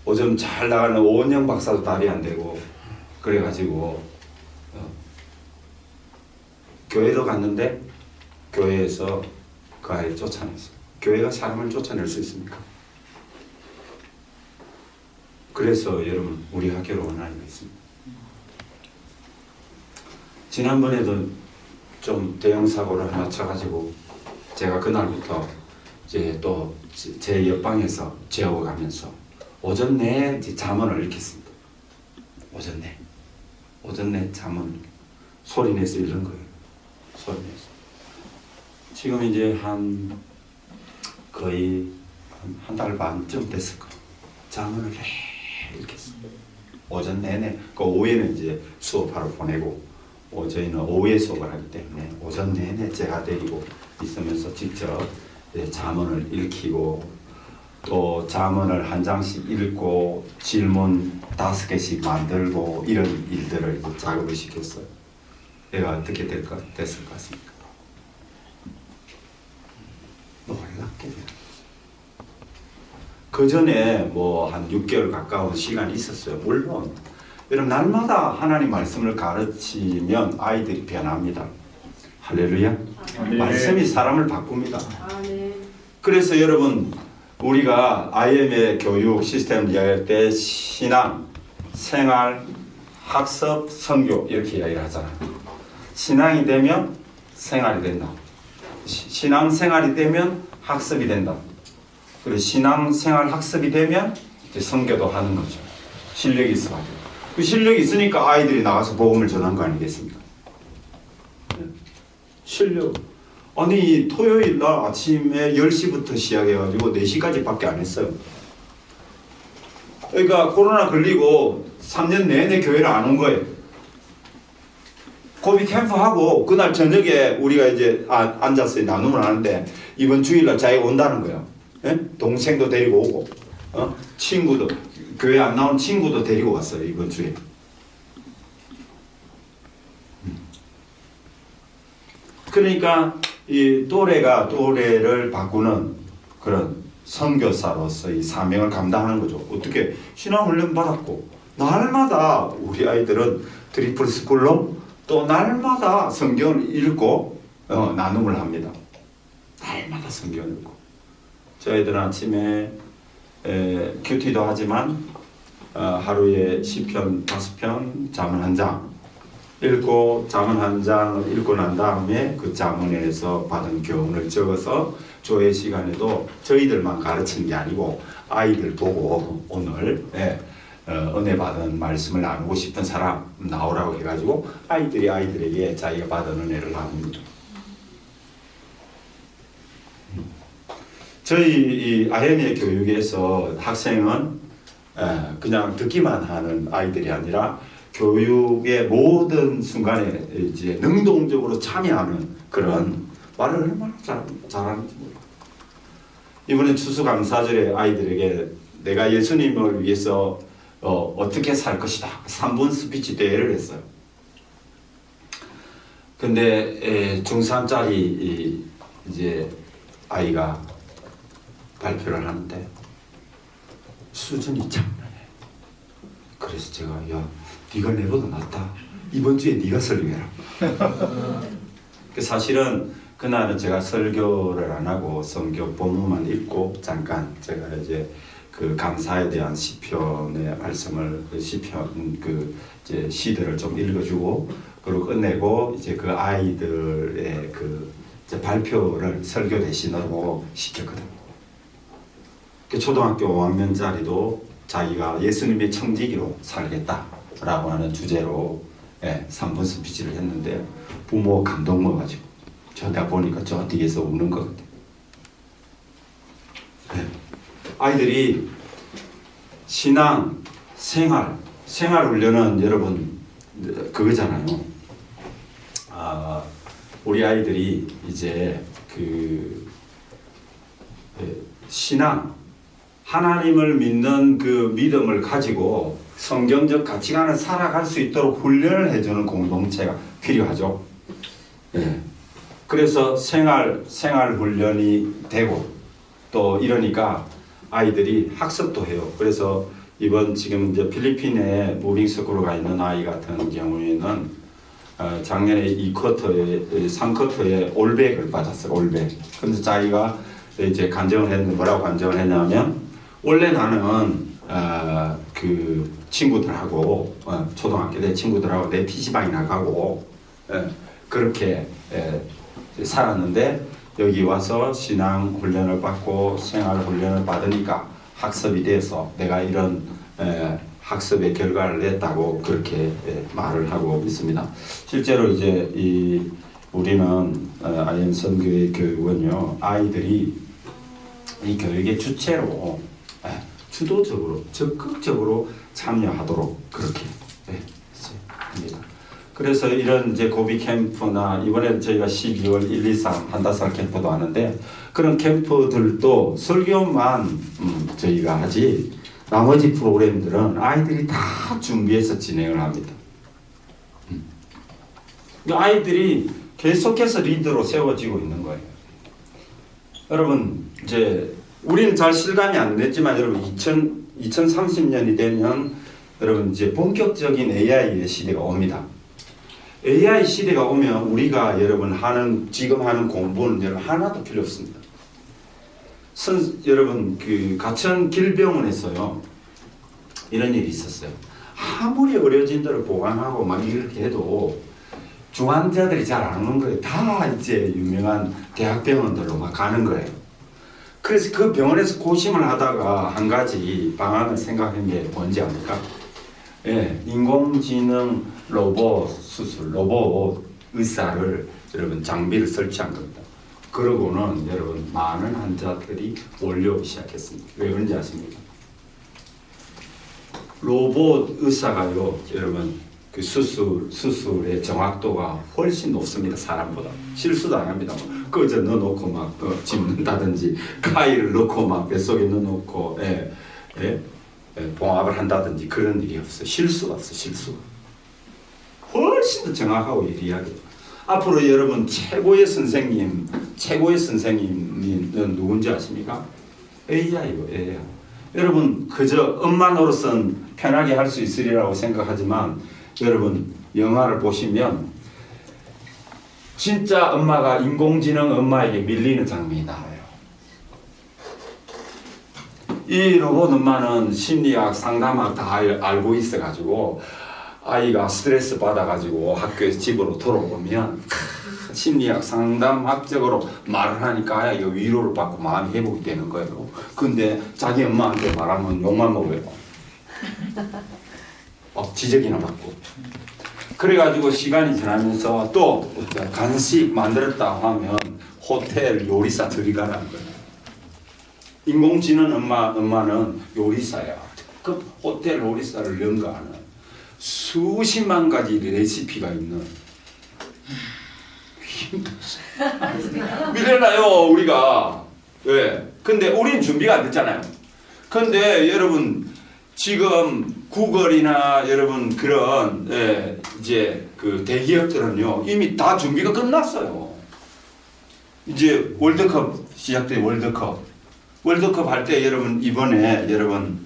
Speaker 4: 요즘 잘 나가는 오은영 박사도 답이 안 되고 그래가지고 교회도 갔는데 교회에서 그 아이를 쫓아냈어. 교회가 사람을 쫓아낼 수 있습니까? 그래서 여러분 우리 학교로 온 아이가 있습니다. 지난번에도 좀 대형 사고를 하나 쳐가지고 제가 그날부터 이제 또 제 옆방에서 재워가면서 오전 내에 잠언을 읽겠습니다. 오전 내 잠언 소리내서 읽는 거예요. 소리내서. 지금 이제 거의 한 달 반쯤 됐을 거예요. 잠언을 읽겠습니다. 오전 내내. 그 오후에는 이제 수업하러 보내고. 저희는 오후에 수업을 하기 때문에 오전 내내 제가 데리고 있으면서 직접 잠언을 읽히고 또 잠언을 한 장씩 읽고 질문 5개씩 만들고 이런 일들을 작업을 시켰어요. 내가 어떻게 됐을 것 같습니까? 놀랍게 돼요. 그 전에 뭐 한 6개월 가까운 시간이 있었어요. 물론 여러분 날마다 하나님 말씀을 가르치면 아이들이 변합니다. 할렐루야. 말씀이 사람을 바꿉니다. 그래서 여러분 우리가 IM의 교육 시스템을 이야기할 때 신앙, 생활, 학습, 선교 이렇게 이야기를 하잖아요. 신앙이 되면 생활이 된다. 신앙생활이 되면 학습이 된다. 그리고 신앙생활 학습이 되면 이제 선교도 하는 거죠. 실력이 있어가지고. 그 실력이 있으니까 아이들이 나가서 복음을 전한 거 아니겠습니까? 네. 실력. 아니 토요일 날 아침에 10시부터 시작해가지고 4시까지 밖에 안 했어요. 그러니까 코로나 걸리고 3년 내내 교회를 안 온 거예요. 고비 캠프하고 그날 저녁에 우리가 이제 앉아서 나눔을 하는데 이번 주일날 자기가 온다는 거예요. 예? 동생도 데리고 오고 친구도 교회 안 나온 친구도 데리고 왔어요. 이번 주에. 그러니까 이 또래를 바꾸는 그런 선교사로서의 사명을 감당하는 거죠. 어떻게 신앙훈련 받았고 날마다 우리 아이들은 트리플 스쿨로 또 날마다 성경을 읽고 나눔을 합니다. 날마다 성경을 읽고 저희들은 아침에 큐티도 하지만 하루에 시편 5편, 잠언 1장 읽고 잠언 1장을 읽고 난 다음에 그 잠언에서 받은 교훈을 적어서 조회 시간에도 저희들만 가르치는 게 아니고 아이들 보고 오늘 은혜 받은 말씀을 나누고 싶은 사람 나오라고 해가지고 아이들에게 자기가 받은 은혜를 나눕니다. 저희 이 아현의 교육에서 학생은 그냥 듣기만 하는 아이들이 아니라 교육의 모든 순간에 이제 능동적으로 참여하는 그런 말을 얼마나 잘하는지 모르겠어요. 이번에 추수감사절에 아이들에게 내가 예수님을 위해서 어떻게 살 것이다 3분 스피치 대회를 했어요. 근데 중3짜리 이제 아이가 발표를 하는데 수준이 장난해. 그래서 제가 야 네가 내보다 낫다. 이번 주에 네가 설교해라. 사실은 그날은 제가 설교를 안 하고 성경 본문만 읽고 잠깐 제가 이제 그 감사에 대한 시편의 말씀을 시편 그 이제 시들을 좀 읽어주고 그리고 끝내고 이제 그 아이들의 그 이제 발표를 설교 대신으로 시켰거든요. 그 초등학교 5학년짜리도 자기가 예수님의 청지기로 살겠다라고 하는 주제로 3분 스피치를 했는데 부모가 감동 먹어가지고 내가 보니까 저 뒤에서 우는 것 같아요. 아이들이 신앙, 생활 훈련은 여러분 그거잖아요. 우리 아이들이 이제 그 신앙, 하나님을 믿는 그 믿음을 가지고 성경적 가치관을 살아갈 수 있도록 훈련을 해주는 공동체가 필요하죠. 그래서 생활 훈련이 되고 또 이러니까 아이들이 학습도 해요. 그래서 이번 지금 이제 필리핀에 무빙스쿨로 가 있는 아이 같은 경우에는 작년에 3쿼터에 올백을 받았어요. 올백. 근데 자기가 이제 간증을 했는데 뭐라고 간증을 했냐면 원래 나는 그 친구들하고 초등학교 때 친구들하고 내 PC방에 나가고 그렇게 살았는데 여기 와서 신앙 훈련을 받고 생활 훈련을 받으니까 학습이 돼서 내가 이런 학습의 결과를 냈다고 그렇게 말을 하고 있습니다. 실제로 이제 우리는 아이언 선교회 교육은요 아이들이 이 교육의 주체로 주도적으로 적극적으로 참여하도록 그렇게 합니다. 그래서 이런 이제 고비 캠프나 이번에 저희가 12월 1, 2, 3 한다살 캠프도 하는데 그런 캠프들도 설교만 저희가 하지 나머지 프로그램들은 아이들이 다 준비해서 진행을 합니다. 아이들이 계속해서 리더로 세워지고 있는 거예요. 여러분 이제 우리는 잘 실감이 안 됐지만 여러분 2030년이 되면 여러분 이제 본격적인 AI의 시대가 옵니다. AI 시대가 오면 우리가 여러분 지금 하는 공부는 여러분 하나도 필요 없습니다. 여러분 그 가천 길병원에서요 이런 일이 있었어요. 아무리 의료진들을 보강하고 막 이렇게 해도 중환자들이 잘 안 오는 거예요. 다 이제 유명한 대학병원들로 막 가는 거예요. 그래서 그 병원에서 고심을 하다가 한 가지 방안을 생각한 게 뭔지 압니까? 예, 인공지능 로봇 수술, 로봇 의사를 여러분 장비를 설치한 겁니다. 그러고는 여러분 많은 환자들이 몰려오기 시작했습니다. 왜 그런지 아십니까? 로봇 의사가요, 여러분 그 수술의 정확도가 훨씬 높습니다. 사람보다. 실수도 안 합니다. 그저 넣어놓고 막 집는다든지 가위를 넣고 막 뱃속에 넣어놓고 봉합을 한다든지 그런 일이 없어요. 실수가 없어요. 실수가. 훨씬 더 정확하고 예리하게. 앞으로 여러분 최고의 선생님은 누군지 아십니까? AI요. AI. 여러분 그저 엄마 노릇은 편하게 할 수 있으리라고 생각하지만 여러분 영화를 보시면 진짜 엄마가 인공지능 엄마에게 밀리는 장면이 나와요. 이 로봇 엄마는 심리학, 상담학 다 알고 있어가지고 아이가 스트레스 받아가지고 학교에서 집으로 돌아오면 심리학, 상담학적으로 말을 하니까 아이가 위로를 받고 마음이 회복이 되는 거예요. 근데 자기 엄마한테 말하면 욕만 먹어요. 지적이나 받고. 그래가지고 시간이 지나면서 또 간식 만들었다 하면 호텔 요리사 들이가라는 거예요. 인공지능 엄마는 요리사야. 특급 호텔 요리사를 연구하는 수십만 가지 레시피가 있는 미래나요 우리가. 왜? 근데 우린 준비가 안 됐잖아요. 근데 여러분 지금 구글이나 여러분 그런 이제 그 대기업들은요 이미 다 준비가 끝났어요. 이제 월드컵 시작돼. 월드컵 할 때 여러분 이번에 여러분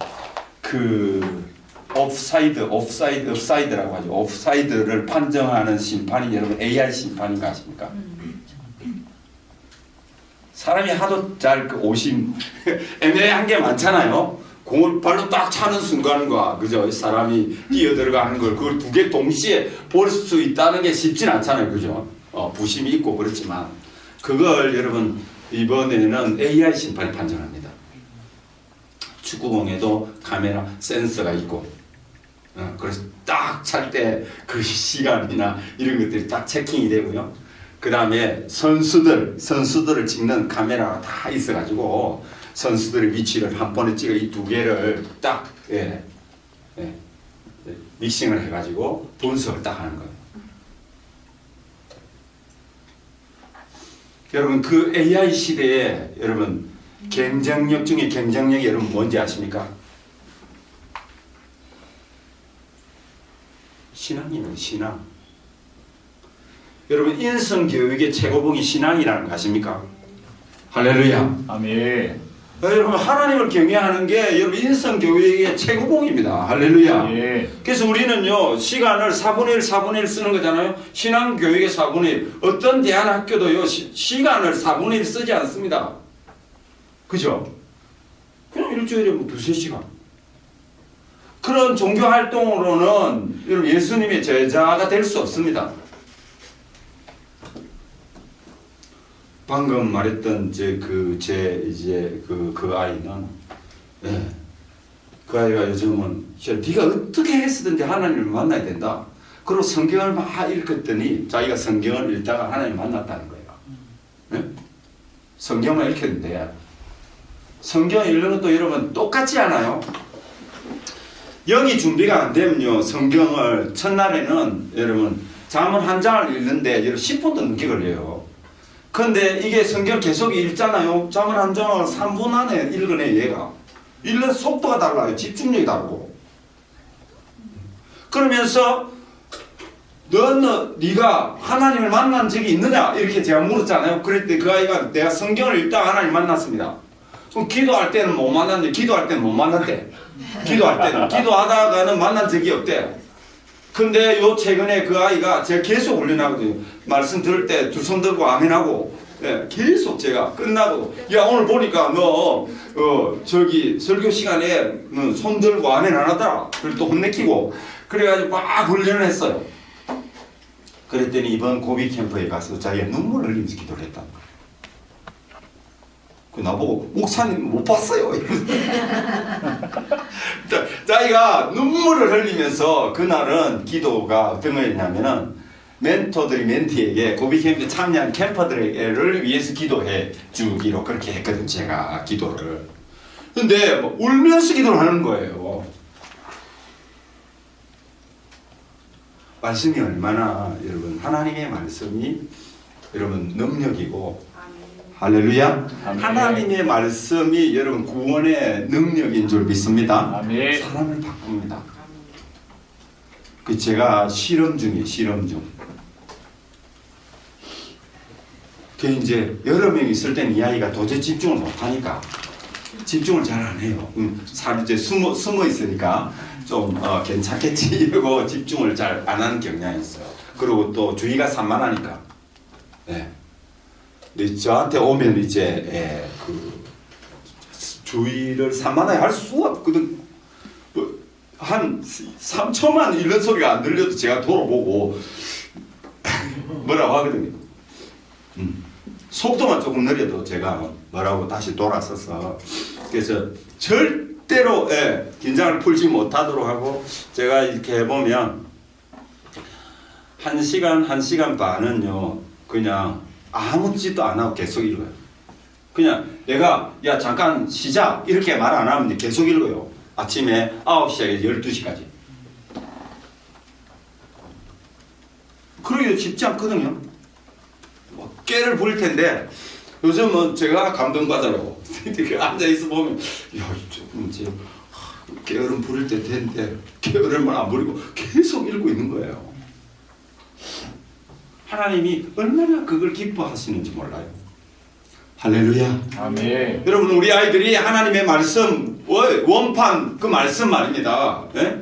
Speaker 4: 그 옵사이드라고 하죠. 옵사이드를 판정하는 심판이 여러분 AI 심판인가 아십니까? 사람이 하도 잘 그 오심 애매한 게 많잖아요. 공을 발로 딱 차는 순간과 그죠? 사람이 뛰어들어가는 걸 그걸 두 개 동시에 볼 수 있다는 게 쉽진 않잖아요. 그죠? 부심이 있고 그렇지만 그걸 여러분 이번에는 AI 심판이 판정합니다. 축구공에도 카메라 센서가 있고 그래서 딱 찰 때 그 시간이나 이런 것들이 딱 체킹이 되고요. 그 다음에 선수들을 찍는 카메라가 다 있어가지고 선수들의 위치를 한 번에 찍어 이 두 개를 딱 믹싱을 해가지고 분석을 딱 하는 거예요. 여러분 그 AI 시대에 여러분 경쟁력 중에 경쟁력이 여러분 뭔지 아십니까? 신앙이에요. 신앙. 여러분 인성교육의 최고봉이 신앙이라는 거 아십니까? 할렐루야.
Speaker 6: 아멘.
Speaker 4: 여러분 하나님을 경외하는 게 여러분 인성교육의 최고봉입니다. 할렐루야.
Speaker 6: 예.
Speaker 4: 그래서 우리는요 시간을 4분의 1, 4분의 1 쓰는 거잖아요. 신앙교육의 4분의 1. 어떤 대안학교도요 시간을 4분의 1 쓰지 않습니다. 그죠? 그냥 일주일에 뭐 2-3시간. 그런 종교활동으로는 여러분 예수님의 제자가 될 수 없습니다. 방금 말했던 그 아이는 그 아이가 요즘은 네가 어떻게 했든지 하나님을 만나야 된다. 그리고 성경을 막 읽었더니 자기가 성경을 읽다가 하나님을 만났다는 거예요. 네? 성경을 읽혔는데 성경 읽는 것도 여러분 똑같지 않아요? 영이 준비가 안 되면요 성경을 첫날에는 여러분 잠언 한 장을 읽는데 여러분 10분도 넘게 걸려요. 근데 이게 성경을 계속 읽잖아요. 잠언 한 장을 3분 안에 읽어내 얘가. 읽는 속도가 달라요. 집중력이 다르고. 그러면서 네가 하나님을 만난 적이 있느냐? 이렇게 제가 물었잖아요. 그랬더니 그 아이가 내가 성경을 읽다가 하나님 만났습니다. 그럼 기도할 때는 못 만났는데 기도할 때는 못 만났대. 기도하다가는 만난 적이 없대. 근데 요 최근에 그 아이가 제가 계속 올려나거든요. 말씀 들을 때 두 손 들고 아멘하고 계속 제가 끝나고 야 오늘 보니까 너 저기 설교 시간에 손 들고 아멘 안 하더라. 그리고 또 혼내키고 그래가지고 막 훈련을 했어요. 그랬더니 이번 고비 캠프에 가서 자기가 눈물을 흘리면서 기도를 했다. 그 나보고 목사님 못 봤어요. 자기가 눈물을 흘리면서 그날은 기도가 어떤 거였냐면은 멘토들이 멘티에게 고비 캠프에 참여한 캠퍼들을 위해서 기도해 주기로 그렇게 했거든 제가 기도를. 근데 뭐 울면서 기도를 하는 거예요. 말씀이 얼마나 여러분 하나님의 말씀이 여러분 능력이고 할렐루야.
Speaker 6: 아멘.
Speaker 4: 하나님의 말씀이 여러분 구원의 능력인 줄 믿습니다.
Speaker 6: 아멘.
Speaker 4: 사람을 바꿉니다. 그 제가 실험 중이에요. 실험 중. 그 이제 여러 명 있을 땐 이 아이가 도저히 집중을 못 하니까 집중을 잘 안 해요. 살 이제 숨어 있으니까 좀 괜찮겠지 이러고 집중을 잘 안 하는 경향이 있어요. 그리고 또 주의가 산만하니까. 네. 근데 저한테 오면 이제 그 주의를 산만하게 할 수가 없거든. 뭐 한 3초만 이런 소리가 안 들려도 제가 돌아보고 뭐라고 하거든요. 속도만 조금 느려도 제가 뭐라고 다시 돌아서서 그래서 절대로 긴장을 풀지 못하도록 하고 제가 이렇게 해보면 1시간 반은요 그냥 아무 짓도 안 하고 계속 읽어요. 그냥 내가 야 잠깐 시작 이렇게 말 안 하면 계속 읽어요. 아침에 9시에 12시까지. 그러기도 쉽지 않거든요. 깨를 부릴 텐데 요즘은 제가 감동받아요. 앉아있어 보면 야 조금 이제 깨어름 부릴 때 됐는데 깨어름을 안 부리고 계속 읽고 있는 거예요. 하나님이 얼마나 그걸 기뻐하시는지 몰라요. 할렐루야.
Speaker 6: 아멘.
Speaker 4: 여러분 우리 아이들이 하나님의 말씀 원판 그 말씀 말입니다. 예?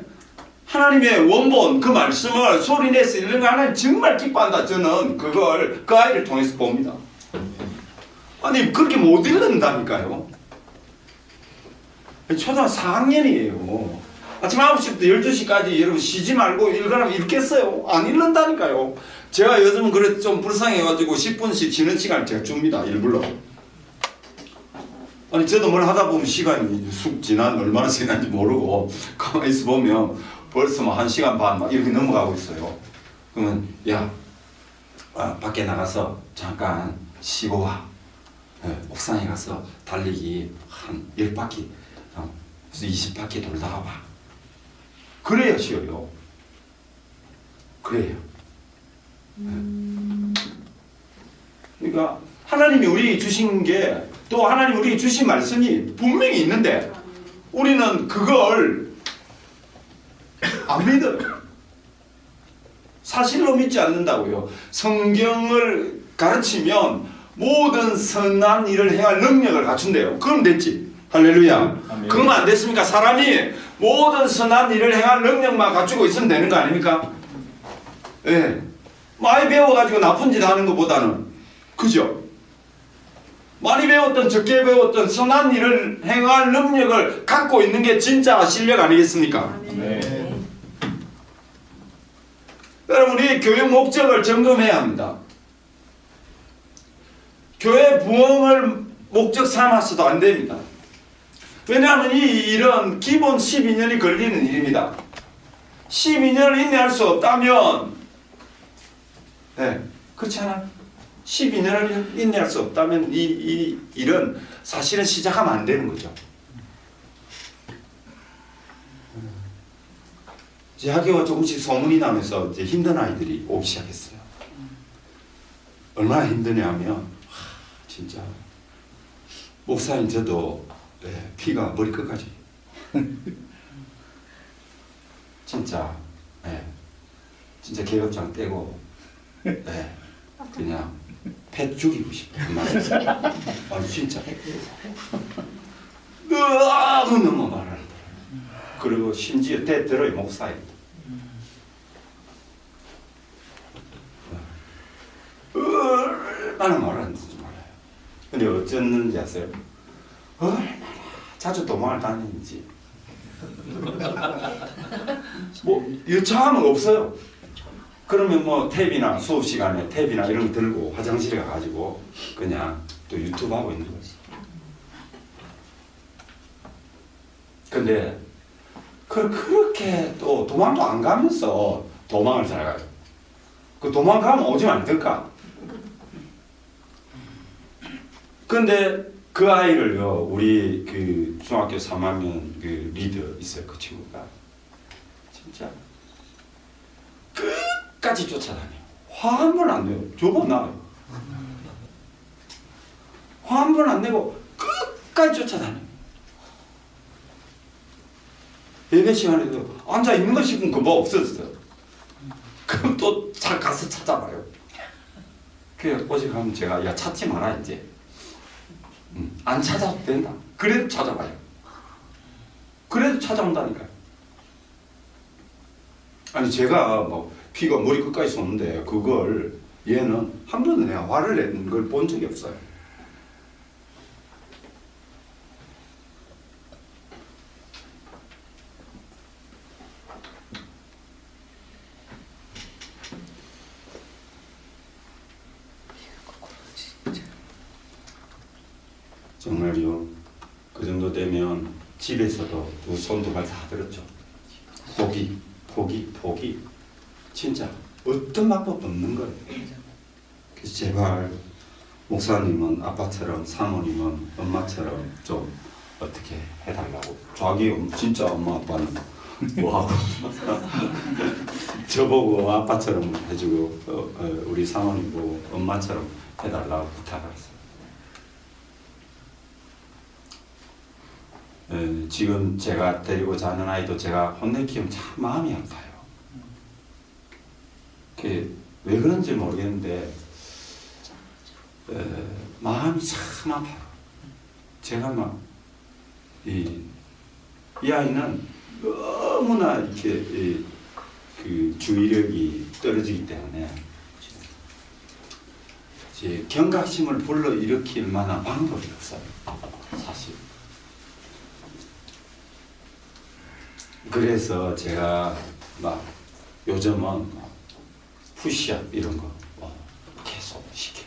Speaker 4: 하나님의 원본 그 말씀을 소리내서 읽는 거 하나님 정말 기뻐한다. 저는 그걸 그 아이를 통해서 봅니다. 아니 그렇게 못 읽는다니까요. 초등학교 4학년이에요. 아침 9시부터 12시까지 여러분 쉬지 말고 읽으라면 읽겠어요? 안 읽는다니까요. 제가 요즘은 그래 좀 불쌍해가지고 10분씩 쉬는 시간을 제가 줍니다. 일부러. 아니 저도 뭘 하다 보면 시간이 쑥 지난 얼마나 지났는지 모르고 가만히 있어 보면 벌써 뭐 1시간 반 막 이렇게 넘어가고 있어요. 그러면 야 밖에 나가서 잠깐 쉬고 와. 옥상에 가서 달리기 한 10바퀴 20바퀴 돌다가 와. 그래야 쉬어요. 그래요. 그러니까 하나님이 우리에게 주신 게 또 하나님 우리에게 주신 말씀이 분명히 있는데 우리는 그걸 안 믿어요. 사실로 믿지 않는다고요. 성경을 가르치면 모든 선한 일을 행할 능력을 갖춘대요. 그럼 됐지. 할렐루야.
Speaker 6: 아멘.
Speaker 4: 그러면 안 됐습니까? 사람이 모든 선한 일을 행할 능력만 갖추고 있으면 되는 거 아닙니까? 예. 많이 배워가지고 나쁜 짓 하는 것보다는 그죠? 많이 배웠던 적게 배웠던 선한 일을 행할 능력을 갖고 있는 게 진짜 실력 아니겠습니까?
Speaker 6: 네.
Speaker 4: 여러분 우리 교육 목적을 점검해야 합니다. 교회 부흥을 목적 삼아서도 안 됩니다. 왜냐하면 이 일은 기본 12년이 걸리는 일입니다. 12년을 인내할 수 없다면 그렇지 않아요? 12년을 인내할 수 없다면 이 일은 사실은 시작하면 안 되는 거죠. 이제 학교가 조금씩 소문이 나면서 이제 힘든 아이들이 오기 시작했어요. 얼마나 힘드냐면 진짜 목사님 저도 피가 머리끝까지 진짜 진짜 계급장 떼고 그냥 배 죽이고 싶어. 아니 진짜 너무 말하는 그리고 심지어 때 들어요 목사에 얼마나 말하는지 몰라요. 근데 어쩌는지 아세요? 얼마나 자주 도망을 다니는지 뭐 여차하면 없어요. 그러면 뭐 탭이나 수업 시간에 탭이나 이런 거 들고 화장실에 가가지고 그냥 또 유튜브 하고 있는 거지. 근데 그렇게 또 도망도 안 가면서 도망을 잘 가요. 그 도망가면 오지면 안 될까? 근데 그 아이를요, 우리 그 중학교 3학년 그 리더 있어요. 그 친구가 진짜 끝까지 쫓아다녀요. 화 한 번 안 내요. 저번 나요. 화 한 번 안 내고 끝까지 쫓아다녀요. 예배 시간에도 앉아 있는 거 싶으면 금방 없어졌어요. 그럼 또 가서 찾아봐요. 그래 오직 하면 제가 야 찾지 마라 이제. 안 찾아도 된다. 그래도 찾아봐요. 그래도 찾아온다니까요. 아니 제가 뭐 피가 머리 끝까지 솟는데 그걸 얘는 한 번도 내가 화를 내는 걸 본 적이 없어요. 정말요. 그 정도 되면 집에서도 두 손 두 발 다 들었죠. 포기. 진짜 어떤 방법 없는 거예요. 그래서 제발 목사님은 아빠처럼 사모님은 엄마처럼 좀 어떻게 해달라고. 자기 진짜 엄마 아빠는 뭐하고 저보고 아빠처럼 해주고 우리 사모님 보고 엄마처럼 해달라고 부탁을 했어요. 지금 제가 데리고 자는 아이도 제가 혼내키면 참 마음이 아파요. 그게 왜 그런지 모르겠는데 마음이 참 아파요. 제가 막 이 아이는 너무나 이렇게 그 주의력이 떨어지기 때문에 이제 경각심을 불러 일으킬 만한 방법이 없어요. 사실. 그래서 제가 막 요즘은 푸시업 이런 거 계속 시켜요.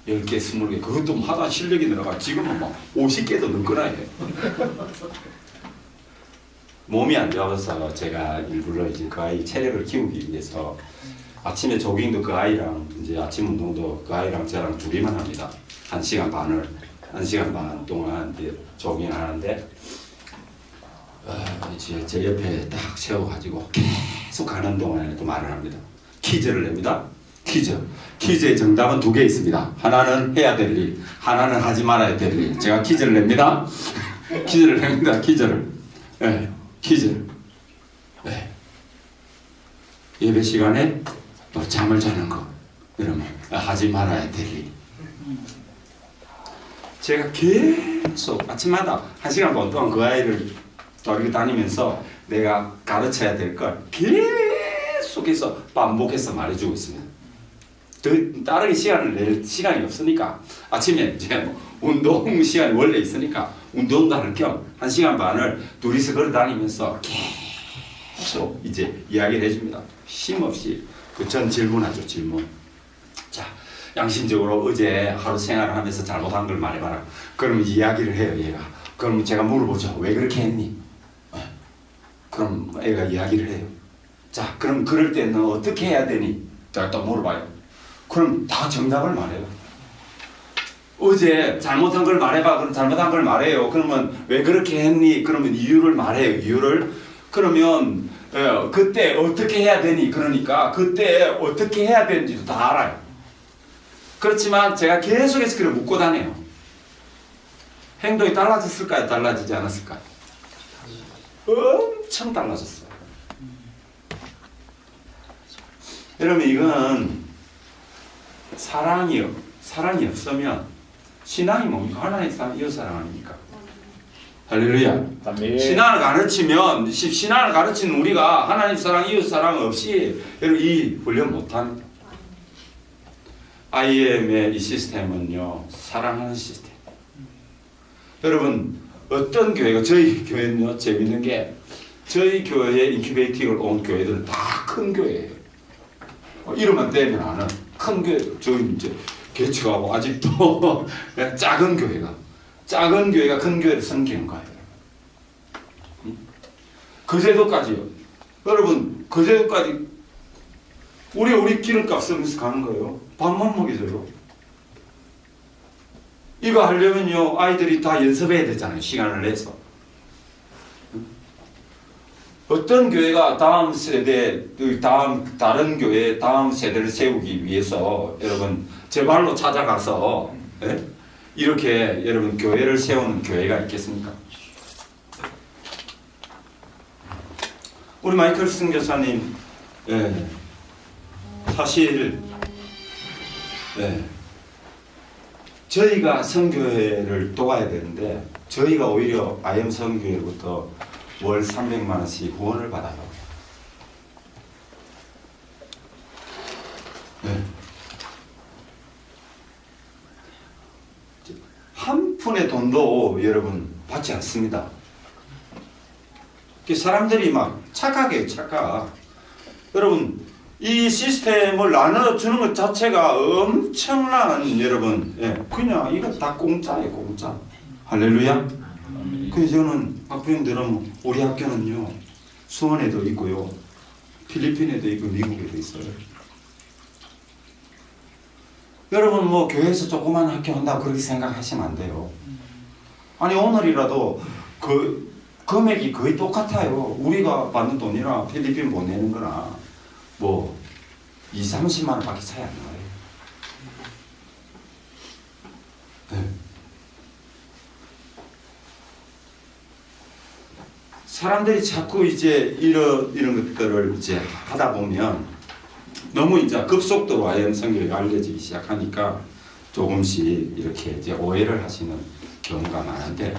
Speaker 4: 10개, 20개 그것도 하다 실력이 늘어가. 지금은 막 50개도 넘거나 해. 몸이 안 좋아서 제가 일부러 이제 그 아이 체력을 키우기 위해서 아침에 조깅도 그 아이랑 이제 아침 운동도 그 아이랑 저랑 둘이만 합니다. 1시간 반 동안 이제 조깅을 하는데 이제 제 옆에 딱 세워가지고 계속 가는 동안에 또 말을 합니다. 퀴즈를 냅니다. 퀴즈의 정답은 2개 있습니다. 하나는 해야 될 일, 하나는 하지 말아야 될 일. 제가 퀴즈를 냅니다. 퀴즈를. 네, 퀴즈를. 네. 예배 시간에 또 잠을 자는 거. 이러면 하지 말아야 될 일. 제가 계속 아침마다 1시간 반 동안 그 아이를 이렇게 다니면서 내가 가르쳐야 될 걸 계속해서 반복해서 말해주고 있습니다. 다른 시간을 낼 시간이 없으니까 아침에 이제 운동 시간이 원래 있으니까 운동도 할 겸 1시간 반을 둘이서 걸어 다니면서 계속 이제 이야기를 해줍니다. 쉼없이 전 질문하죠. 질문. 자, 양심적으로 어제 하루 생활을 하면서 잘못한 걸 말해봐라. 그러면 이야기를 해요. 얘가. 그럼 제가 물어보죠. 왜 그렇게 했니? 그럼 애가 이야기를 해요. 자, 그럼 그럴 때는 어떻게 해야 되니? 제가 또 물어봐요. 그럼 다 정답을 말해요. 어제 잘못한 걸 말해봐. 그럼 잘못한 걸 말해요. 그러면 왜 그렇게 했니? 그러면 이유를 말해요. 이유를. 그러면 그때 어떻게 해야 되니? 그러니까 그때 어떻게 해야 되는지도 다 알아요. 그렇지만 제가 계속해서 그걸 묻고 다녀요. 행동이 달라졌을까요? 달라지지 않았을까요? 엄청 달라졌어요. 여러분 이건 사랑이 없으면 신앙이 뭡니까? 하나님 사랑, 이웃 사랑 아닙니까? 할렐루야. 신앙을 가르치는 우리가 하나님 사랑, 이웃 사랑 없이 여러분 이 훈련 못합니다. IM의 이 시스템은요 사랑하는 시스템. 여러분 어떤 교회가 저희 교회는요 재밌는 게 저희 교회에 인큐베이팅을 온 교회들은 다 큰 교회예요. 이름만 떼면 아는 큰 교회, 저 이제 개척하고 아직도 작은 교회가 큰 교회를 섬기는 거예요. 거제도까지요. 여러분 거제도까지 우리 기름값 쓰면서 가는 거예요. 밥만 먹여줘요. 이거 하려면요 아이들이 다 연습해야 되잖아요. 시간을 내서. 어떤 교회가 다음 세대, 다른 교회 다음 세대를 세우기 위해서 여러분 제 발로 찾아가서 이렇게 여러분 교회를 세우는 교회가 있겠습니까? 우리 마이클 선교사님 사실 저희가 선교회를 도와야 되는데 저희가 오히려 IM 선교회로부터 월 300만 원씩 후원을 받아요. 한 푼의 돈도 여러분 받지 않습니다. 사람들이 막 착각해요. 착각. 여러분 이 시스템을 나눠주는 것 자체가 엄청난 여러분 그냥 이거 다 공짜예요. 공짜. 할렐루야. 그래서 저는 학부형들은 우리 학교는요 수원에도 있고요 필리핀에도 있고 미국에도 있어요. 여러분 뭐 교회에서 조그만 학교 한다고 그렇게 생각하시면 안 돼요. 아니 오늘이라도 그 금액이 거의 똑같아요. 우리가 받는 돈이나 필리핀 보내는 거나 뭐 20-30만 원밖에 차이 안 나요. 사람들이 자꾸 이제 이런 것들을 이제 하다 보면 너무 이제 급속도로 IM 선교가 알려지기 시작하니까 조금씩 이렇게 이제 오해를 하시는 경우가 많은데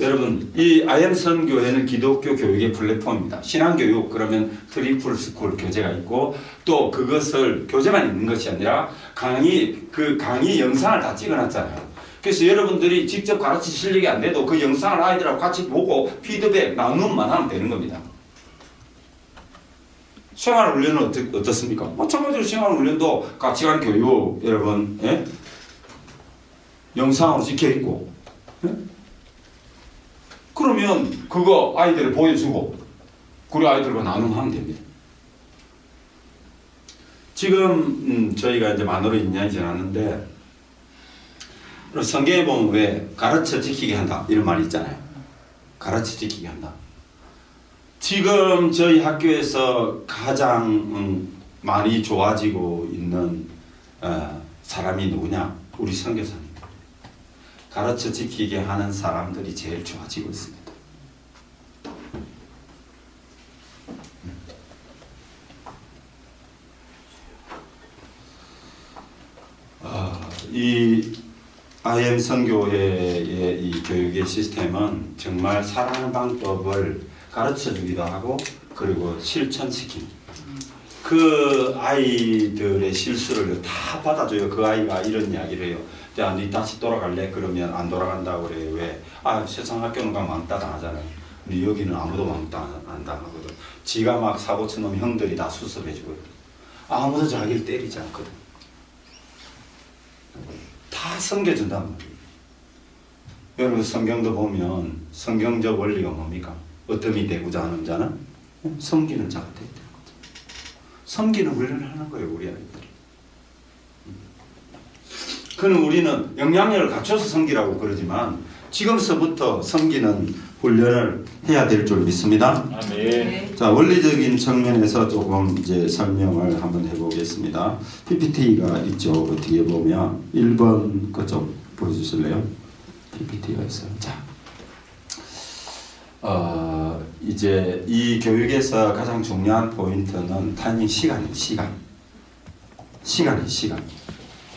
Speaker 4: 여러분 이 IM 선교회는 기독교 교육의 플랫폼입니다. 신앙교육 그러면 트리플 스쿨 교재가 있고 또 그것을 교재만 있는 것이 아니라 강의 영상을 다 찍어놨잖아요. 그래서 여러분들이 직접 가르칠 실력이 안 돼도 그 영상을 아이들하고 같이 보고 피드백 나누면 하면 되는 겁니다. 생활훈련은 어떻습니까? 마찬가지로 생활훈련도 가치관 교육 여러분 영상으로 찍혀있고 그러면 그거 아이들을 보여주고 우리 아이들과 나누면 됩니다. 지금 저희가 이제 만으로 2년이 지났는데 성경에 보면 왜 가르쳐 지키게 한다 이런 말이 있잖아요. 가르쳐 지키게 한다. 지금 저희 학교에서 가장 많이 좋아지고 있는 사람이 누구냐? 우리 선교사님. 가르쳐 지키게 하는 사람들이 제일 좋아지고 있습니다. 이 IM 선교회의 이 교육의 시스템은 정말 살아가는 방법을 가르쳐주기도 하고 그리고 실천시키는 그 아이들의 실수를 다 받아줘요. 그 아이가 이런 이야기를 해요. 야, 니 다시 돌아갈래? 그러면 안 돌아간다고 그래요. 왜? 세상 학교는 가면 왕따 당하잖아요. 근데 여기는 아무도 왕따 안 당하거든. 지가 막 사고 친 놈 형들이 다 수습해주거든. 아무도 자기를 때리지 않거든. 다 섬겨준단 말이에요. 여러분 성경도 보면 성경적 원리가 뭡니까? 어둠이 되고자 하는 자는 섬기는 자가 되야 되는 거죠. 섬기는 훈련을 하는 거예요. 우리 아이들이. 그는 우리는 영향력을 갖춰서 섬기라고 그러지만 지금서부터 섬기는 훈련을 해야 될 줄 믿습니다.
Speaker 1: 아멘.
Speaker 4: 자, 원리적인 측면에서 조금 이제 설명을 한번 해보겠습니다. PPT가 있죠. 그 뒤에 보면 1번 거 좀 보여주실래요? PPT가 있어요. 자, 이제 이 교육에서 가장 중요한 포인트는 타이밍 시간.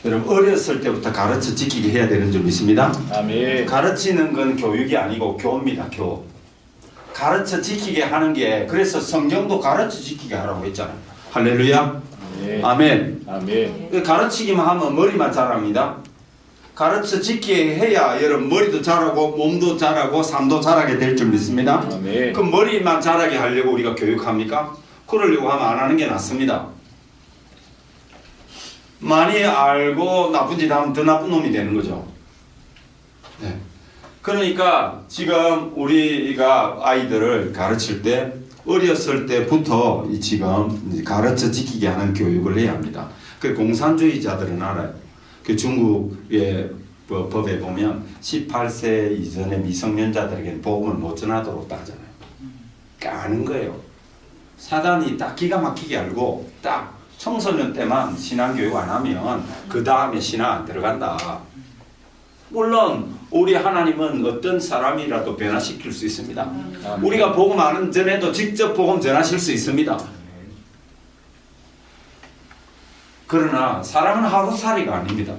Speaker 4: 여러분 어렸을 때부터 가르쳐 지키게 해야 되는 줄 믿습니다.
Speaker 1: 아멘.
Speaker 4: 가르치는 건 교육이 아니고 교입니다. 교. 가르쳐 지키게 하는 게 그래서 성경도 가르쳐 지키게 하라고 했잖아요. 할렐루야. 아멘.
Speaker 1: 아멘.
Speaker 4: 가르치기만 하면 머리만 자랍니다. 가르쳐 지키게 해야 여러분 머리도 자라고 몸도 자라고 삶도 자라게 될 줄 믿습니다.
Speaker 1: 아멘.
Speaker 4: 그럼 머리만 자라게 하려고 우리가 교육합니까? 그러려고 하면 안 하는 게 낫습니다. 많이 알고 나쁜 짓 하면 더 나쁜 놈이 되는 거죠. 네. 그러니까 지금 우리가 아이들을 가르칠 때 어렸을 때부터 이 지금 가르쳐 지키게 하는 교육을 해야 합니다. 그 공산주의자들은 알아요. 그 중국의 법에 보면 18세 이전의 미성년자들에게는 복음을 못 전하도록 하잖아요. 까는 거예요. 사단이 딱 기가 막히게 알고 딱 청소년 때만 신앙교육 안 하면 그 다음에 신앙 안 들어간다. 물론 우리 하나님은 어떤 사람이라도 변화시킬 수 있습니다. 우리가 복음 안 전해도 직접 복음 전하실 수 있습니다. 그러나 사람은 하루살이가 아닙니다.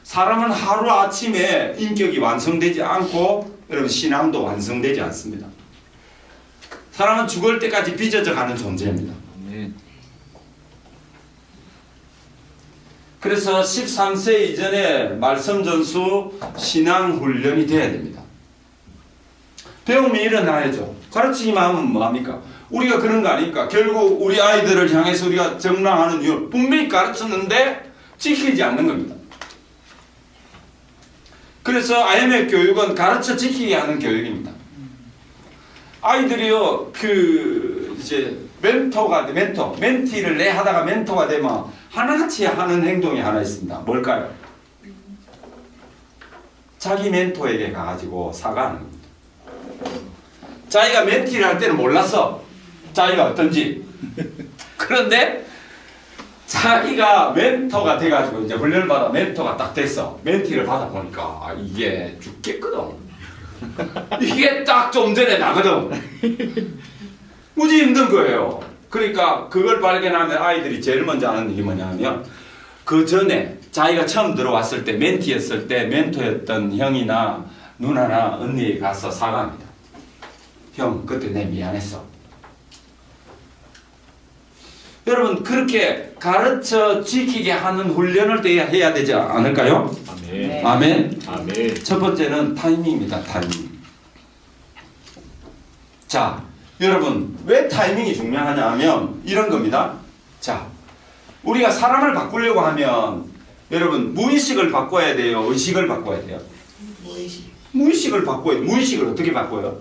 Speaker 4: 사람은 하루아침에 인격이 완성되지 않고 여러분 신앙도 완성되지 않습니다. 사람은 죽을 때까지 빚어져 가는 존재입니다. 그래서 13세 이전에 말씀 전수 신앙 훈련이 돼야 됩니다. 배움이 일어나야죠. 가르치기만 하면 뭐합니까? 우리가 그런 거 아닙니까? 결국 우리 아이들을 향해서 우리가 정랑하는 이유 분명히 가르쳤는데 지키지 않는 겁니다. 그래서 IMF 교육은 가르쳐 지키게 하는 교육입니다. 아이들이요 이제 멘티를 내 하다가 멘토가 되면 하나같이 하는 행동이 하나 있습니다. 뭘까요? 자기 멘토에게 가가지고 사과하는 겁니다. 자기가 멘티를 할 때는 몰랐어. 자기가 어떤지. 그런데 자기가 멘토가 돼가지고 이제 훈련을 받아 멘토가 딱 됐어. 멘티를 받아보니까 이게 죽겠거든. 이게 딱 좀 전에 나거든. 무지 힘든 거예요. 그러니까 그걸 발견하면 아이들이 제일 먼저 하는 일이 뭐냐면 그 전에 자기가 처음 들어왔을 때 멘티였을 때 멘토였던 형이나 누나나 언니에 가서 사과합니다. 형 그때 내 미안했어. 여러분 그렇게 가르쳐 지키게 하는 훈련을 해야 되지 않을까요?
Speaker 1: 아멘.
Speaker 4: 아멘.
Speaker 1: 아멘.
Speaker 4: 첫 번째는 타이밍입니다. 타이밍. 자, 여러분 왜 타이밍이 중요하냐 하면 이런 겁니다. 자, 우리가 사람을 바꾸려고 하면 여러분 무의식을 바꿔야 돼요? 의식을 바꿔야 돼요?
Speaker 3: 무의식.
Speaker 4: 무의식을 바꿔야 돼요. 무의식을 어떻게 바꿔요?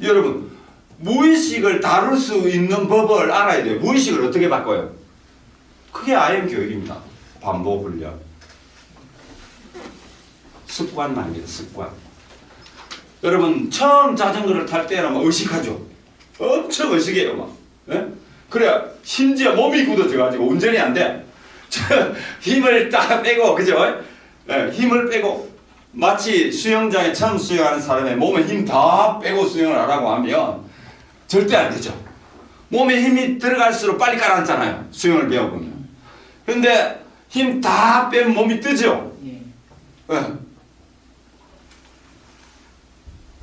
Speaker 4: 여러분 무의식을 다룰 수 있는 법을 알아야 돼요. 무의식을 어떻게 바꿔요? 그게 IM 교육입니다. 반복 훈련. 습관 말입니다. 습관. 여러분 처음 자전거를 탈 때는 막 의식하죠. 엄청 의식해요. 막. 예? 그래야 심지어 몸이 굳어져가지고 운전이 안 돼. 힘을 딱 빼고 그죠? 예, 힘을 빼고 마치 수영장에 처음 수영하는 사람의 몸에 힘 다 빼고 수영을 하라고 하면 절대 안 되죠. 몸에 힘이 들어갈수록 빨리 가라앉잖아요. 수영을 배워보면. 근데 힘 다 빼면 몸이 뜨죠.
Speaker 3: 예.
Speaker 4: 예.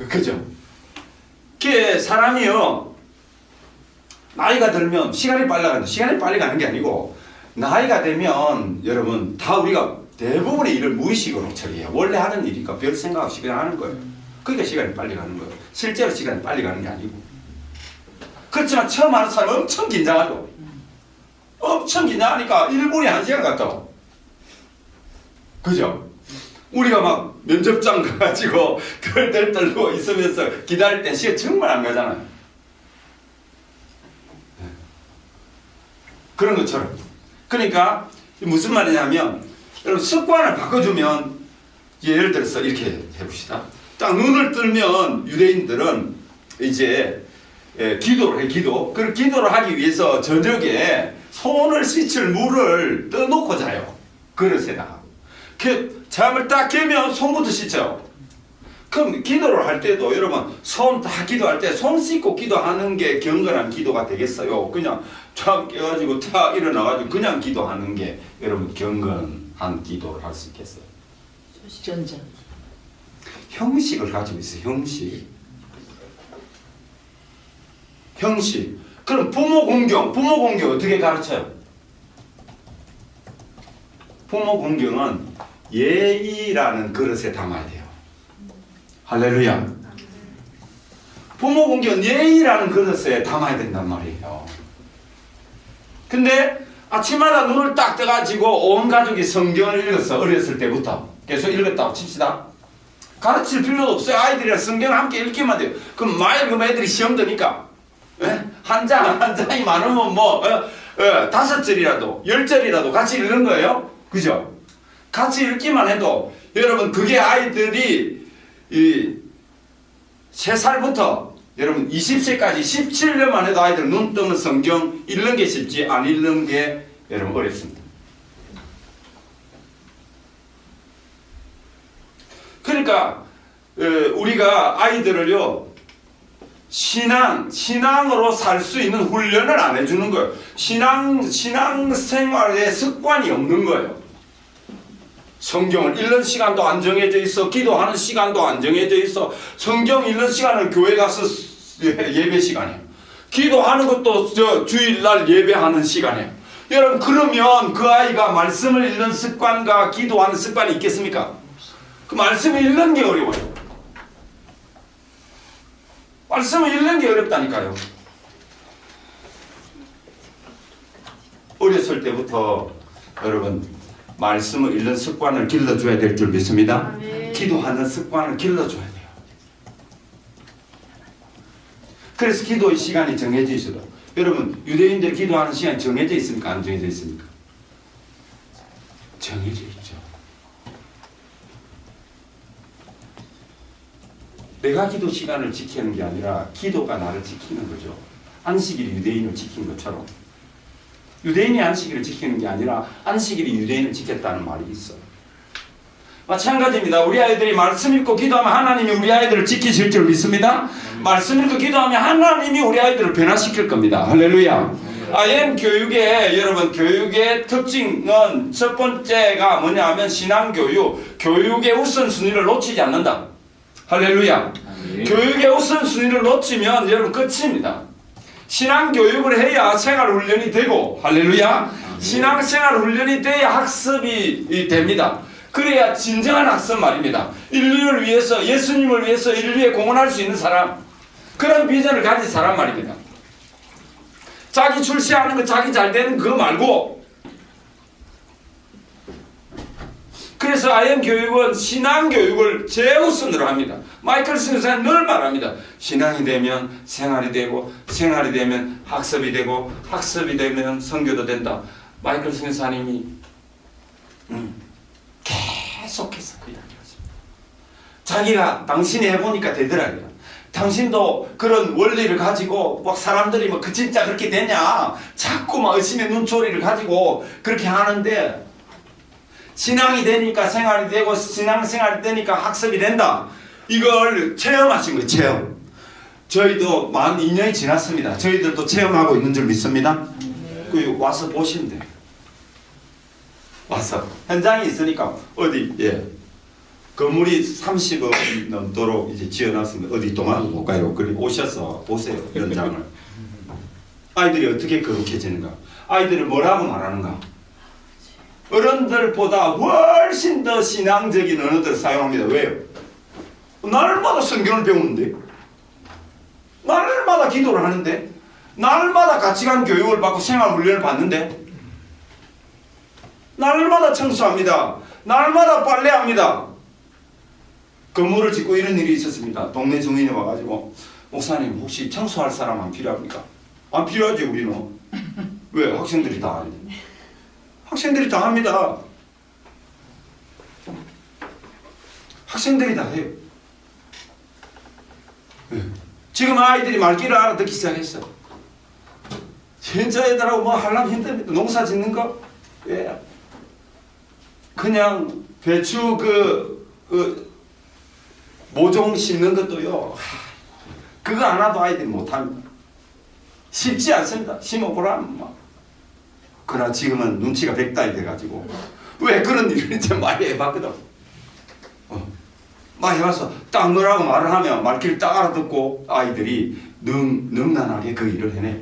Speaker 4: 그죠? 그 사람이요 나이가 들면 시간이 빨리 간다. 시간이 빨리 가는 게 아니고 나이가 되면 여러분 다 우리가 대부분의 일을 무의식으로 처리해요. 원래 하는 일이니까 별 생각 없이 그냥 하는 거예요. 그러니까 시간이 빨리 가는 거예요. 실제로 시간이 빨리 가는 게 아니고. 그렇지만 처음 하는 사람은 엄청 긴장하죠. 엄청 긴장하니까 1분이 1시간 같다. 그죠? 우리가 막 면접장 가가지고 덜덜 떨고 있으면서 기다릴 때 시간 정말 안 가잖아요. 그런 것처럼. 그러니까 무슨 말이냐면 여러분 습관을 바꿔주면 예를 들어서 이렇게 해봅시다. 딱 눈을 뜨면 유대인들은 이제 기도를 해. 기도. 그 기도를 하기 위해서 저녁에 손을 씻을 물을 떠놓고 자요. 그릇에다가. 잠을 딱 깨면 손부터 씻죠. 그럼 기도를 할 때도 여러분 손 다 기도할 때 손 씻고 기도하는 게 경건한 기도가 되겠어요? 그냥 쫙 깨가지고 탁 일어나가지고 그냥 기도하는 게 여러분 경건한 기도를 할 수 있겠어요?
Speaker 3: 전전.
Speaker 4: 형식을 가지고 있어요. 형식. 형식. 그럼 부모 공경 어떻게 가르쳐요? 부모 공경은 예의라는 그릇에 담아야 돼요. 할렐루야. 부모 공경은 예의라는 그릇에 담아야 된단 말이에요. 근데 아침마다 눈을 딱 떠가지고 온 가족이 성경을 읽었어. 어렸을 때부터 계속 읽었다고 칩시다. 가르칠 필요도 없어요. 아이들이랑 성경을 함께 읽기만 돼요. 그럼 매일 그 애들이 시험 드니까 한 장이 많으면 뭐 5절이라도 10절이라도 같이 읽는 거예요. 그죠? 같이 읽기만 해도 여러분 그게 아이들이 3살부터 여러분 20세까지 17년만 해도 아이들 눈 뜨면 성경 읽는 게 쉽지 안 읽는 게 여러분 어렵습니다. 그러니까 우리가 아이들을요 신앙으로 살 수 있는 훈련을 안 해주는 거예요. 신앙생활에 습관이 없는 거예요. 성경을 읽는 시간도 안 정해져 있어. 기도하는 시간도 안 정해져 있어. 성경 읽는 시간은 교회 가서 예배 시간이에요. 기도하는 것도 주일날 예배하는 시간이에요. 여러분 그러면 그 아이가 말씀을 읽는 습관과 기도하는 습관이 있겠습니까? 그 말씀을 읽는 게 어려워요. 말씀을 읽는 게 어렵다니까요. 어렸을 때부터 여러분 말씀을 읽는 습관을 길러줘야 될 줄 믿습니다.
Speaker 5: 아멘.
Speaker 4: 기도하는 습관을 길러줘야 돼요. 그래서 기도의 시간이 정해져 있어요. 여러분 유대인들 기도하는 시간이 정해져 있습니까? 안 정해져 있습니까? 정해져 있죠. 내가 기도 시간을 지키는 게 아니라 기도가 나를 지키는 거죠. 안식일이 유대인을 지킨 것처럼 유대인이 안식일을 지키는 게 아니라 안식일이 유대인을 지켰다는 말이 있어요. 마찬가지입니다. 우리 아이들이 말씀 읽고 기도하면 하나님이 우리 아이들을 지키실 줄 믿습니다. 말씀 읽고 기도하면 하나님이 우리 아이들을 변화시킬 겁니다. 할렐루야. IM 교육의 여러분 교육의 특징은 첫 번째가 뭐냐면 신앙교육, 교육의 우선순위를 놓치지 않는다. 할렐루야. 교육의 우선순위를 놓치면 여러분 끝입니다. 신앙교육을 해야 생활훈련이 되고 할렐루야. 신앙생활 훈련이 돼야 학습이 됩니다. 그래야 진정한 학습 말입니다. 인류를 위해서 예수님을 위해서 인류에 공헌할 수 있는 사람, 그런 비전을 가진 사람 말입니다. 자기 출세하는 거 자기 잘 되는 그거 말고, 그래서 IM 교육은 신앙 교육을 최우선으로 합니다. 마이클 스미스는 늘 말합니다. 신앙이 되면 생활이 되고, 생활이 되면 학습이 되고, 학습이 되면 선교도 된다. 마이클 스미스님이 계속해서 그 이야기하죠. 자기가 당신이 해보니까 되더라고요. 당신도 그런 원리를 가지고 막 사람들이 뭐 그 진짜 그렇게 되냐 자꾸 막 의심의 눈초리를 가지고 그렇게 하는데, 신앙이 되니까 생활이 되고 신앙생활이 되니까 학습이 된다. 이걸 체험하신 거예요. 체험. 저희도 만 2년이 지났습니다. 저희들도 체험하고 있는 줄 믿습니다. 그 와서 보시면 돼요. 와서 현장에 있으니까 어디 건물이 30억 넘도록 이제 지어놨습니다. 어디 도망도 못 가요. 그리 오셔서 보세요. 현장을. 아이들이 어떻게 거룩해지는가? 아이들을 뭐라고 말하는가? 어른들보다 훨씬 더 신앙적인 언어들을 사용합니다. 왜요? 날마다 성경을 배우는데, 날마다 기도를 하는데, 날마다 가치관 교육을 받고 생활 훈련을 받는데, 날마다 청소합니다. 날마다 빨래합니다. 건물을 짓고 이런 일이 있었습니다. 동네 주민이 와가지고, 목사님 혹시 청소할 사람 안 필요합니까? 안 필요하지 우리는. 왜? 학생들이 다 하는데. 학생들이 다 합니다. 학생들이 다 해요. 지금 아이들이 말귀를 알아듣기 시작했어. 진짜 애들하고 뭐 하려면 힘듭니다. 농사 짓는 거? 예. 그냥 배추 모종 심는 것도요. 그거 안 해도 아이들이 못합니다. 쉽지 않습니다. 심어보라면 막. 그러나 지금은 눈치가 백달이 돼가지고 왜 그런 일을 이제 많이 해봤거든. 많이 해봐서 딱 뭐라고 말을 하면 말귀를 딱 알아듣고 아이들이 능란하게 그 일을 해내.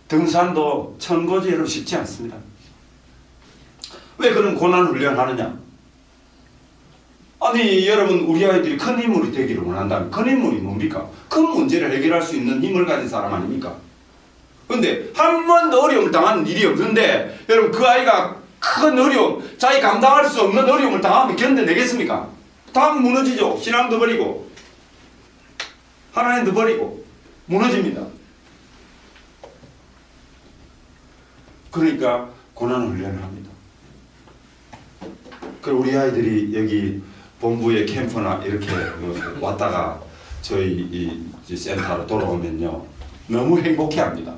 Speaker 4: 등산도 천고지로 쉽지 않습니다. 왜 그런 고난 훈련하느냐? 아니 여러분, 우리 아이들이 큰 인물이 되기를 원한다면 큰 인물이 뭡니까? 큰 문제를 해결할 수 있는 힘을 가진 사람 아닙니까? 근데 한 번도 어려움을 당한 일이 없는데 여러분 그 아이가 큰 어려움, 자기 감당할 수 없는 어려움을 당하면 견뎌내겠습니까? 당하면 무너지죠. 신앙도 버리고 하나님도 버리고 무너집니다. 그러니까 고난 훈련을 합니다. 그 우리 아이들이 여기 본부의 캠프나 이렇게 왔다가 저희 이 센터로 돌아오면요 너무 행복해합니다.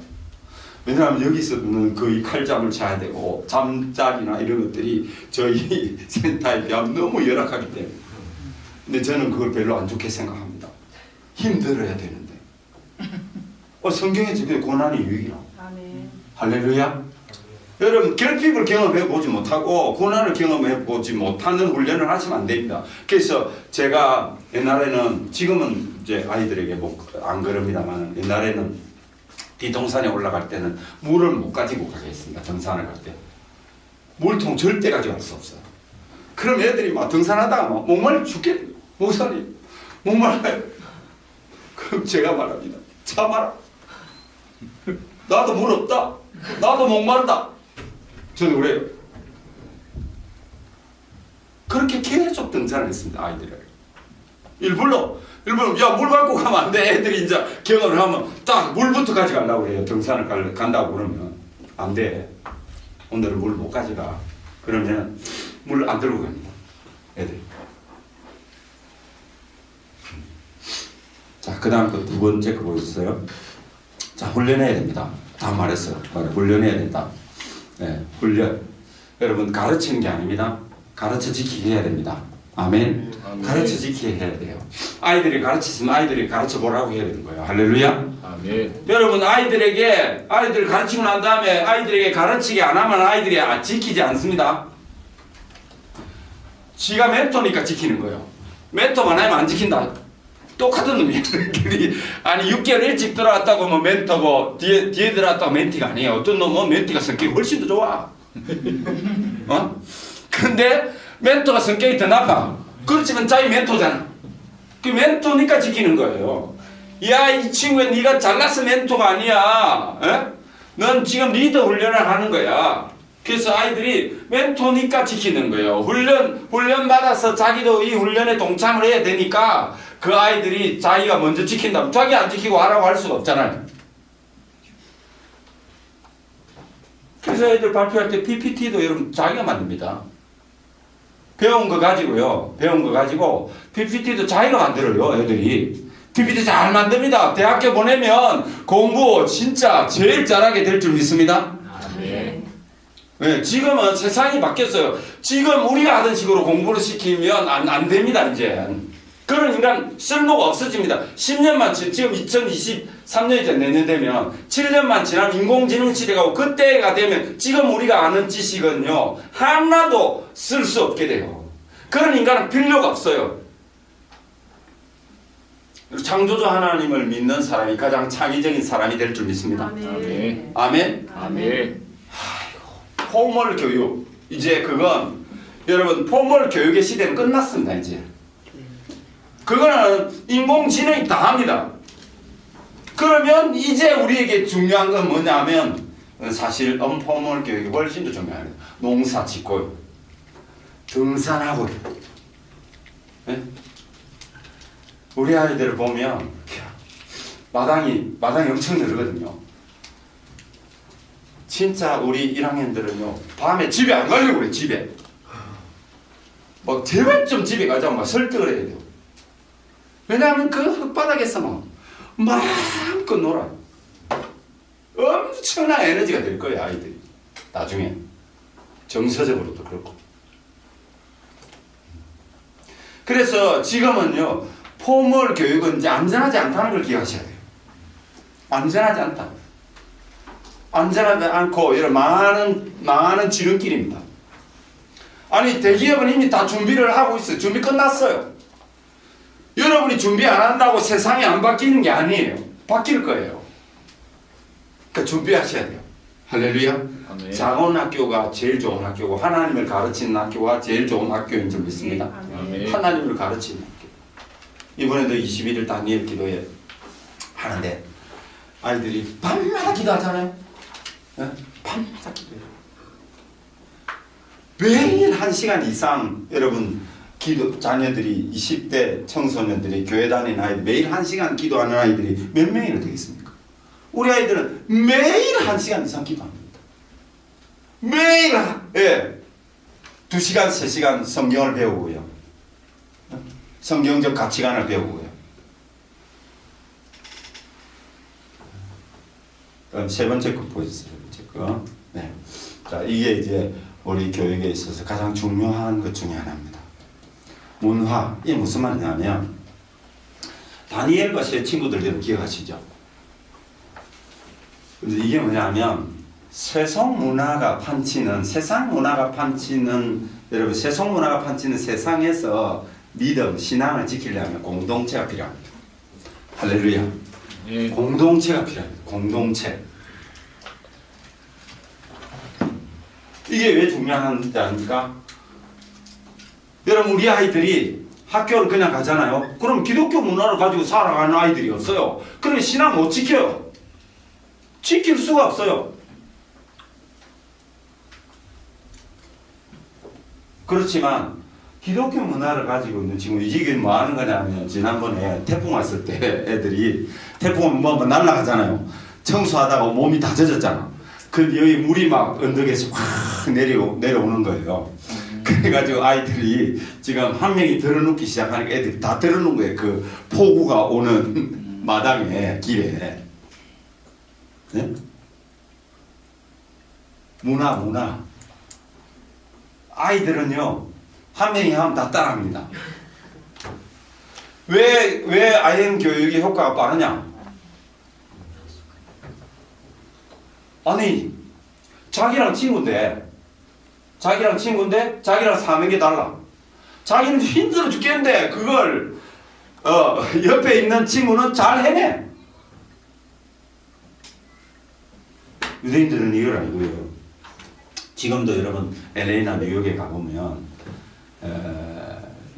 Speaker 4: 왜냐하면 여기서는 거의 칼잠을 자야 되고 잠자리나 이런 것들이 저희 센터에 비하면 너무 열악하기 때문에. 근데 저는 그걸 별로 안 좋게 생각합니다. 힘들어야 되는데. 성경에 지금 고난이 유익이라고.
Speaker 3: 아멘.
Speaker 4: 할렐루야. 여러분 결핍을 경험해 보지 못하고 고난을 경험해 보지 못하는 훈련을 하시면 안 됩니다. 그래서 제가 옛날에는, 지금은 이제 아이들에게 뭐 안 그럽니다만, 옛날에는 뒤동산에 올라갈 때는 물을 못 가지고 가겠습니다. 등산을 갈 때 물통 절대 가져갈 수 없어요. 그럼 애들이 막 등산하다가 막 목말라 죽겠네요. 목사님 목말라요. 그럼 제가 말합니다. 참아라. 나도 물 없다. 나도 목마르다. 저는 그래요. 그렇게 계속 등산을 했습니다. 아이들을 일부러 야 물 갖고 가면 안 돼. 애들이 이제 경험을 하면 딱 물부터 가져가려고 그래요. 등산을 간다고 그러면 안 돼. 오늘은 물 못 가져가. 그러면 물 안 들고 갑니다. 애들. 자, 그 다음 그 두 번째 거 보셨어요? 자, 훈련해야 됩니다. 다 말했어요. 훈련해야 된다. 네, 훈련. 여러분 가르치는 게 아닙니다. 가르쳐 지키게 해야 됩니다. 아멘. 가르쳐 지키게 해야 돼요. 아이들이 가르치시면 아이들이 가르쳐 보라고 해야 되는 거예요. 할렐루야.
Speaker 6: 아멘.
Speaker 4: 여러분 아이들을 가르치고 난 다음에 아이들에게 가르치게 안 하면 아이들이 지키지 않습니다. 지가 멘토니까 지키는 거예요. 멘토만 하면 안 지킨다. 똑같은 놈이에요. 아니 6개월 일찍 들어왔다고 뭐 멘토고 뒤에 들어왔다고 멘티가 아니에요. 어떤 놈은 멘티가 성격이 훨씬 더 좋아. 근데 멘토가 성격이 더 나빠. 그렇지만 자기 멘토잖아. 그 멘토니까 지키는 거예요. 야, 이 친구야, 네가 잘나서 멘토가 아니야. 에? 넌 지금 리더 훈련을 하는 거야. 그래서 아이들이 멘토니까 지키는 거예요. 훈련 받아서 자기도 이 훈련에 동참을 해야 되니까 그 아이들이 자기가 먼저 지킨다면 자기 안 지키고 하라고 할 수가 없잖아요. 그래서 애들 발표할 때 PPT도 여러분 자기가 만듭니다. 배운 거 가지고요. 배운 거 가지고 PPT도 자기가 만들어요. 애들이. PPT 잘 만듭니다. 대학교 보내면 공부 진짜 제일 잘하게 될 줄 믿습니다.
Speaker 6: 아멘.
Speaker 4: 네, 지금은 세상이 바뀌었어요. 지금 우리가 하던 식으로 공부를 시키면 안 됩니다. 이제 그런 인간 쓸모가 없어집니다. 10년만 지금 2023년이죠. 내년 되면 7년만 지나면 인공지능 시대가 오고 그때가 되면 지금 우리가 아는 지식은요 하나도 쓸 수 없게 돼요. 그런 인간은 필요가 없어요. 창조주 하나님을 믿는 사람이 가장 창의적인 사람이 될 줄 믿습니다.
Speaker 6: 아멘.
Speaker 4: 아멘.
Speaker 6: 아멘.
Speaker 4: 포멀 교육, 이제 그건 여러분 포멀 교육의 시대는 끝났습니다. 이제 그거는 인공지능이 다 합니다. 그러면 이제 우리에게 중요한 건 뭐냐면 사실 언포멀 교육이 훨씬 더 중요해요. 농사 짓고 등산하고. 네? 우리 아이들을 보면 마당이 엄청 늘거든요. 진짜 우리 1학년들은요 밤에 집에 안 가려고 그래. 집에 막 제발 좀 집에 가자고 막 설득을 해야 돼요. 왜냐하면 그 흙바닥에서 마음껏 놀아요. 엄청난 에너지가 될 거예요. 아이들이 나중에 정서적으로도 그렇고. 그래서 지금은요 포멀 교육은 이제 안전하지 않다는 걸 기억하셔야 돼요. 안전하지 않다. 안전하지 않고 이런 많은 지름길입니다. 아니 대기업은 이미 다 준비를 하고 있어요. 준비 끝났어요. 여러분이 준비 안 한다고 세상이 안 바뀌는 게 아니에요. 바뀔 거예요. 그러니까 준비하셔야 돼요. 할렐루야.
Speaker 6: 아멘.
Speaker 4: 작은 학교가 제일 좋은 학교고 하나님을 가르치는 학교가 제일 좋은 학교인 줄 믿습니다.
Speaker 6: 아멘.
Speaker 4: 하나님을 가르치는 학교. 이번에도 21일 다니엘 기도회 하는데 아이들이 밤마다 기도하잖아요. 예? 밤마다 기도해요. 매일 1시간 이상 여러분 기도 자녀들이 20대 청소년들이 교회 다니는 아이들 매일 1시간 기도하는 아이들이 몇 명이나 되겠습니까? 우리 아이들은 매일 1시간 이상 기도합니다. 매일 예. 2시간 3시간 성경을 배우고요. 성경적 가치관을 배우고요. 그럼 세 번째 거 보여주세요. 세 번째 거. 네. 자, 이게 이제 우리 교육에 있어서 가장 중요한 것 중에 하나입니다. 문화. 이게 무슨 말이냐면 다니엘과 세 친구들 여러분 기억하시죠? 근데 이게 뭐냐면 세상 문화가 판치는 여러분 세상 문화가 판치는 세상에서 믿음, 신앙을 지키려면 공동체가 필요합니다. 할렐루야.
Speaker 6: 예.
Speaker 4: 공동체가 필요합니다. 공동체. 이게 왜 중요한지 아닙니까? 여러분 우리 아이들이 학교를 그냥 가잖아요. 그럼 기독교 문화를 가지고 살아가는 아이들이 없어요. 그럼 신앙 못 지켜요. 지킬 수가 없어요. 그렇지만 기독교 문화를 가지고 있는 지금 이게 뭐 하는 거냐면 지난번에 태풍 왔을 때 애들이 태풍은 뭐 날아가잖아요. 청소하다가 몸이 다 젖었잖아. 그 여기 물이 막 언덕에서 확 내려오는 거예요. 그래가지고 아이들이 지금 한 명이 들어눕기 시작하니까 애들이 다 들어놓은 거예요. 그 폭우가 오는 마당에 길에. 네? 문화. 아이들은요 한 명이 하면 다 따라합니다. 왜 IM 교육의 효과가 빠르냐? 아니 자기랑 친구인데 자기랑 사는 게 달라. 자기는 힘들어 죽겠는데 그걸 옆에 있는 친구는 잘 해내. 유대인들은 이걸 알고요. 지금도 여러분 LA나 뉴욕에 가보면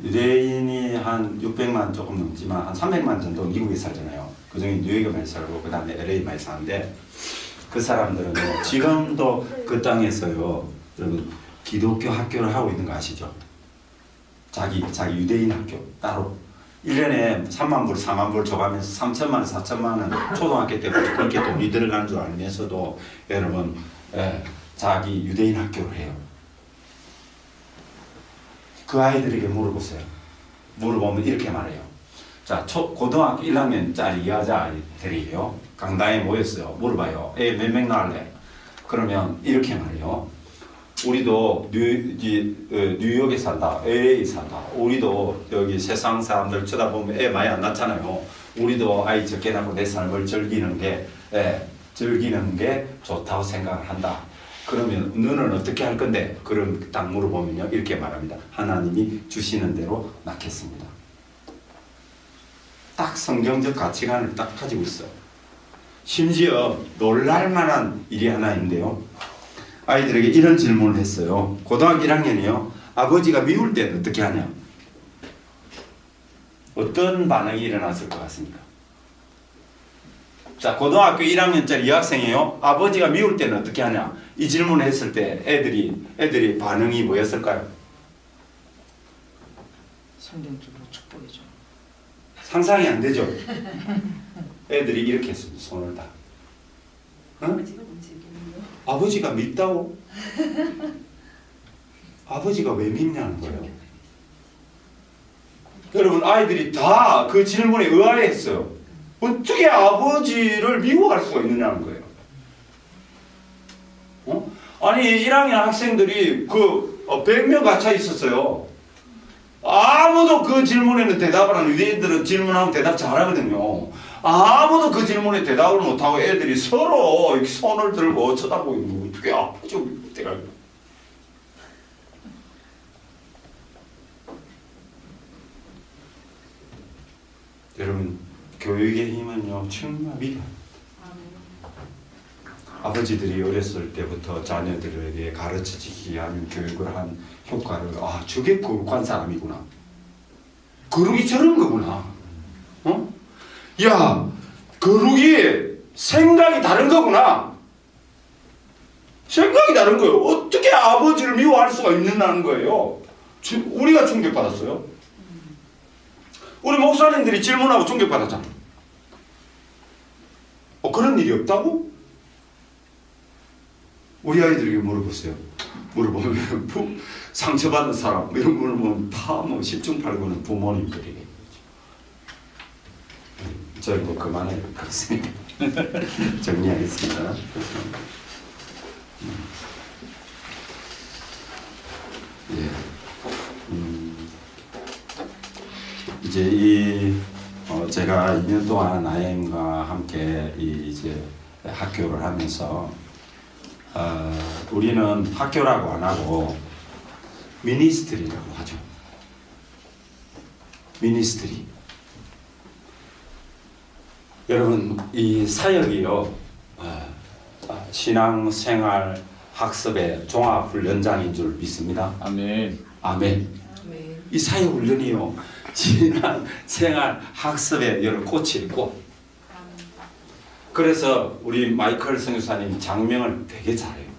Speaker 4: 유대인이 한 600만 조금 넘지만 한 300만 정도 미국에 살잖아요. 그중에 뉴욕에 많이 살고 그 다음에 LA 많이 사는데 그 사람들은 지금도 그 땅에서요 여러분 기독교 학교를 하고 있는 거 아시죠? 자기 유대인 학교 따로 1년에 3만 불, 4만 불 줘가면서 3천만 원, 4천만 원 초등학교 때부터 그렇게 돈이 들어가는 줄 알면서도 여러분 자기 유대인 학교를 해요. 그 아이들에게 물어보세요. 물어보면 이렇게 말해요. 자, 고등학교 1학년짜리 여자아이들이에요. 강당에 모였어요. 물어봐요. 애 몇 명 낳을래? 그러면 이렇게 말해요. 우리도 뉴욕에 산다. LA 산다. 우리도 여기 세상 사람들 쳐다보면 애 많이 안 낳잖아요. 우리도 아이 적게 낳고 내 삶을 즐기는 게 좋다고 생각을 한다. 그러면 너는 어떻게 할 건데? 그럼 딱 물어보면요 이렇게 말합니다. 하나님이 주시는 대로 낳겠습니다. 딱 성경적 가치관을 딱 가지고 있어요. 심지어 놀랄만한 일이 하나 있는데요. 아이들에게 이런 질문을 했어요. 고등학교 1학년이요. 아버지가 미울 때는 어떻게 하냐? 어떤 반응이 일어났을 것 같습니까? 자, 고등학교 1학년짜리 여학생이에요. 아버지가 미울 때는 어떻게 하냐? 이 질문을 했을 때 애들이 반응이 뭐였을까요?
Speaker 3: 성경적으로 축복해줘.
Speaker 4: 상상이 안 되죠? 애들이 이렇게 했습니다. 손을 다.
Speaker 5: 아버지가 뭔지 얘기했는데요.
Speaker 4: 아버지가 밉다고? 아버지가 왜 밉냐는 거예요. 여러분 아이들이 다 그 질문에 의아해했어요. 어떻게 아버지를 미워할 수가 있느냐는 거예요. 아니 1학년 학생들이 100명 갇혀 있었어요. 아무도 그 질문에는 대답을 안 해요. 유대인들은 질문하면 대답 잘하거든요. 아무도 그 질문에 대답을 못하고 애들이 서로 이렇게 손을 들고 쳐다보고 있는 거 어떻게 아버지가 미울 때가 여러분 교육의 힘은요 정말 위대합니다. 아버지들이 어렸을 때부터 자녀들에게 가르치기 위한 교육을 한 효과를 저게 거룩한 사람이구나. 거룩이 저런 거구나. 야 거룩이 생각이 다른 거구나. 생각이 다른 거예요. 어떻게 아버지를 미워할 수가 있느냐는 거예요. 우리가 충격받았어요. 우리 목사님들이 질문하고 충격받았잖아. 그런 일이 없다고? 우리 아이들에게 물어보세요. 물어보면 상처받은 사람 이런 걸 보면 다뭐 10중 8구는 부모님들에게. 저희 뭐 그만해요. 정리하겠습니다. 예. 이제 제가 2년 동안 IM과 함께 이제 학교를 하면서 우리는 학교라고 안 하고 미니스트리라고 하죠. 미니스트리. 여러분 이 사역이요 신앙생활 학습의 종합훈련장인 줄 믿습니다.
Speaker 6: 아멘.
Speaker 4: 아멘. 이 사역훈련이요 신앙생활 학습에 여러 꽃이 있고 그래서 우리 마이클 선교사님이 장명을 되게 잘해요.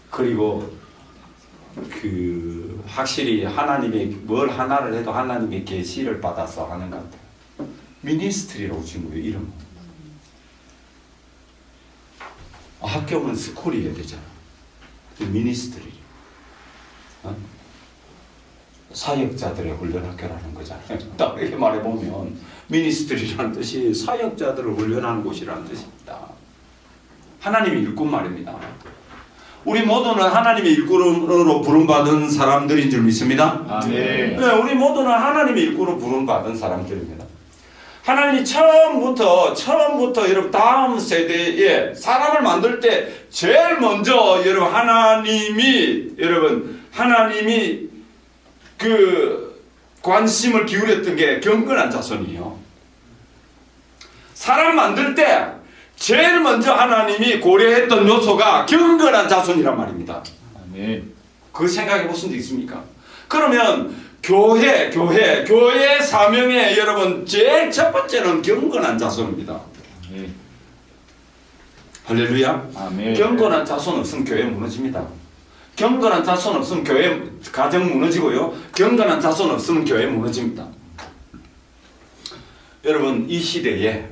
Speaker 4: 그리고 확실히 하나님의 뭘 하나를 해도 하나님의 계시를 받아서 하는 것 같아요. 미니스트리라고 지은 거예요, 이름. 학교면 스쿨이어야 되잖아. 미니스트리. 사역자들의 훈련학교라는 거잖아요. 딱 이렇게 말해보면 미니스트리라는 뜻이 사역자들을 훈련하는 곳이라는 뜻입니다. 하나님의 일꾼 말입니다. 우리 모두는 하나님의 일꾼으로 부름받은 사람들인 줄 믿습니다.
Speaker 6: 아멘.
Speaker 4: 네, 우리 모두는 하나님의 일꾼으로 부름받은 사람들입니다. 하나님이 처음부터 여러분 다음 세대에 사람을 만들 때 제일 먼저 여러분 하나님이 그 관심을 기울였던 게 경건한 자손이에요. 사람 만들 때 제일 먼저 하나님이 고려했던 요소가 경건한 자손이란 말입니다.
Speaker 6: 아멘.
Speaker 4: 그 생각해 보신 적 있습니까? 그러면 교회 사명에 여러분 제일 첫 번째는 경건한 자손입니다.
Speaker 6: 아멘.
Speaker 4: 할렐루야.
Speaker 6: 아멘.
Speaker 4: 경건한 자손 없으면 교회 무너집니다. 경건한 자손 없으면 교회 가정 무너지고요. 경건한 자손 없으면 교회 무너집니다. 여러분 이 시대에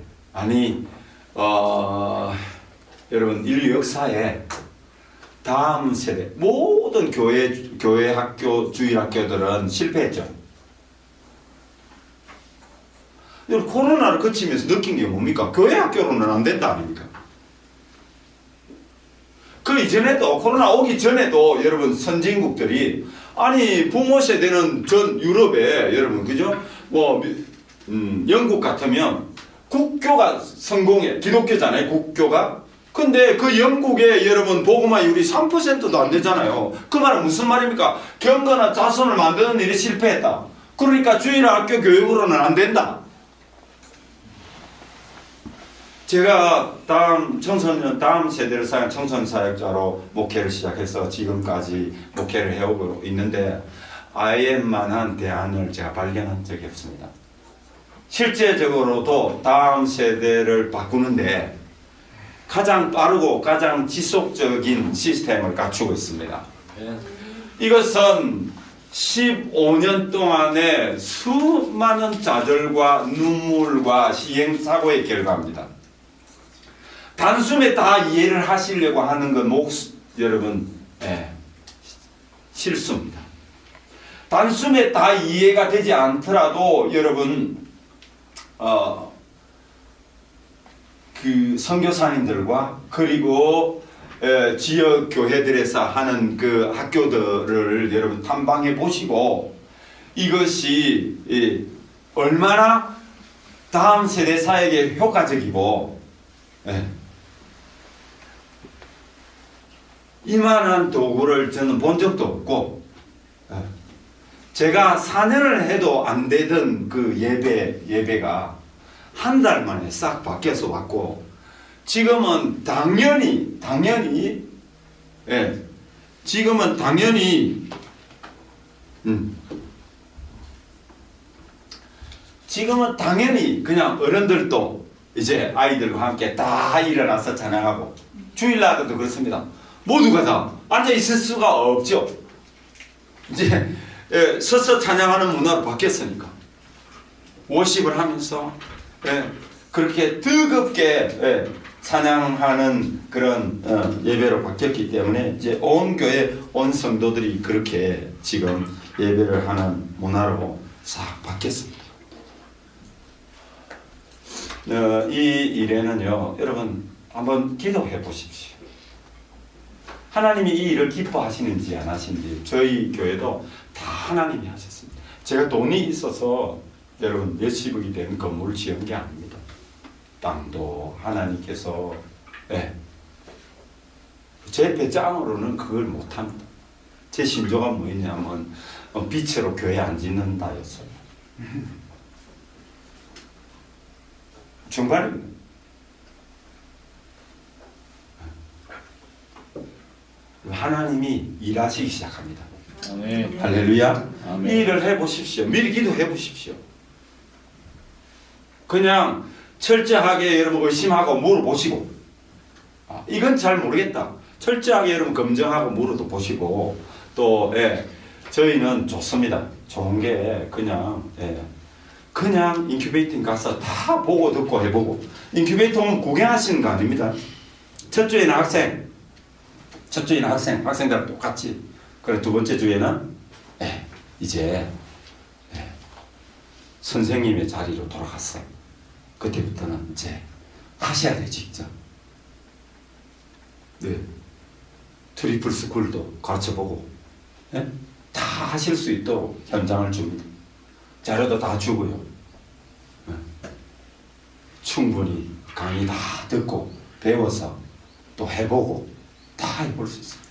Speaker 4: 여러분 인류 역사에 다음 세대 모든 교회 학교 주일학교들은 실패했죠. 여러분 코로나를 거치면서 느낀 게 뭡니까? 교회 학교로는 안 된다 아닙니까? 그 이전에도 코로나 오기 전에도 여러분 선진국들이 부모 세대는 전 유럽에 여러분 그죠? 영국 같으면 국교가 성공해. 기독교잖아요, 국교가. 근데 그 영국에 여러분 복음화율이 3%도 안 되잖아요. 그 말은 무슨 말입니까? 경건한 자손을 만드는 일이 실패했다. 그러니까 주일학교 교육으로는 안 된다. 제가 다음 세대를 사용한 청소년 사역자로 목회를 시작해서 지금까지 목회를 해오고 있는데 IM만한 대안을 제가 발견한 적이 없습니다. 실제적으로도 다음 세대를 바꾸는데 가장 빠르고 가장 지속적인 시스템을 갖추고 있습니다. 이것은 15년 동안의 수많은 좌절과 눈물과 시행착오의 결과입니다. 단숨에 다 이해를 하시려고 하는 건 여러분 실수입니다. 단숨에 다 이해가 되지 않더라도 여러분 그 선교사님들과 그리고 지역 교회들에서 하는 그 학교들을 여러분 탐방해 보시고 이것이 얼마나 다음 세대 사역에 효과적이고 이만한 도구를 저는 본 적도 없고 제가 4년을 해도 안 되던 그 예배가 한 달 만에 싹 바뀌어서 왔고 지금은 당연히 그냥 어른들도 이제 아이들과 함께 다 일어나서 찬양하고 주일날도 그렇습니다. 모두가 다 앉아 있을 수가 없죠. 이제 서서 찬양하는 문화로 바뀌었으니까 워십을 하면서 그렇게 뜨겁게 찬양하는 그런 예배로 바뀌었기 때문에 이제 온 교회 온 성도들이 그렇게 지금 예배를 하는 문화로 싹 바뀌었습니다. 이 일에는요, 여러분 한번 기도해 보십시오. 하나님이 이 일을 기뻐하시는지 안 하시는지 저희 교회도 다 하나님이 하셨습니다. 제가 돈이 있어서 여러분 몇십억이 된 건물을 지은 게 아닙니다. 땅도 하나님께서 제 배짱으로는 그걸 못합니다. 제 신조가 뭐였냐면 빛으로 교회 안 짓는다였어요. 중간입니다. 하나님이 일하시기 시작합니다.
Speaker 6: 아멘.
Speaker 4: 할렐루야.
Speaker 6: 아멘.
Speaker 4: 이 일을 해보십시오. 미리 기도해 보십시오. 그냥 철저하게 여러분 의심하고 물어보시고, 이건 잘 모르겠다. 철저하게 여러분 검증하고 물어도 보시고, 또 저희는 좋습니다. 좋은 게 그냥 인큐베이팅 가서 다 보고 듣고 해보고, 인큐베이팅은 구경하시는 거 아닙니다. 첫 주에는 학생들 똑같이. 그래 두 번째 주에는 이제 선생님의 자리로 돌아갔어. 그때부터는 이제 하셔야 돼 직접. 트리플 스쿨도 가르쳐보고 다 하실 수 있도록 현장을 줍니다. 자료도 다 주고요. 충분히 강의 다 듣고 배워서 또 해보고 다 해볼 수 있습니다.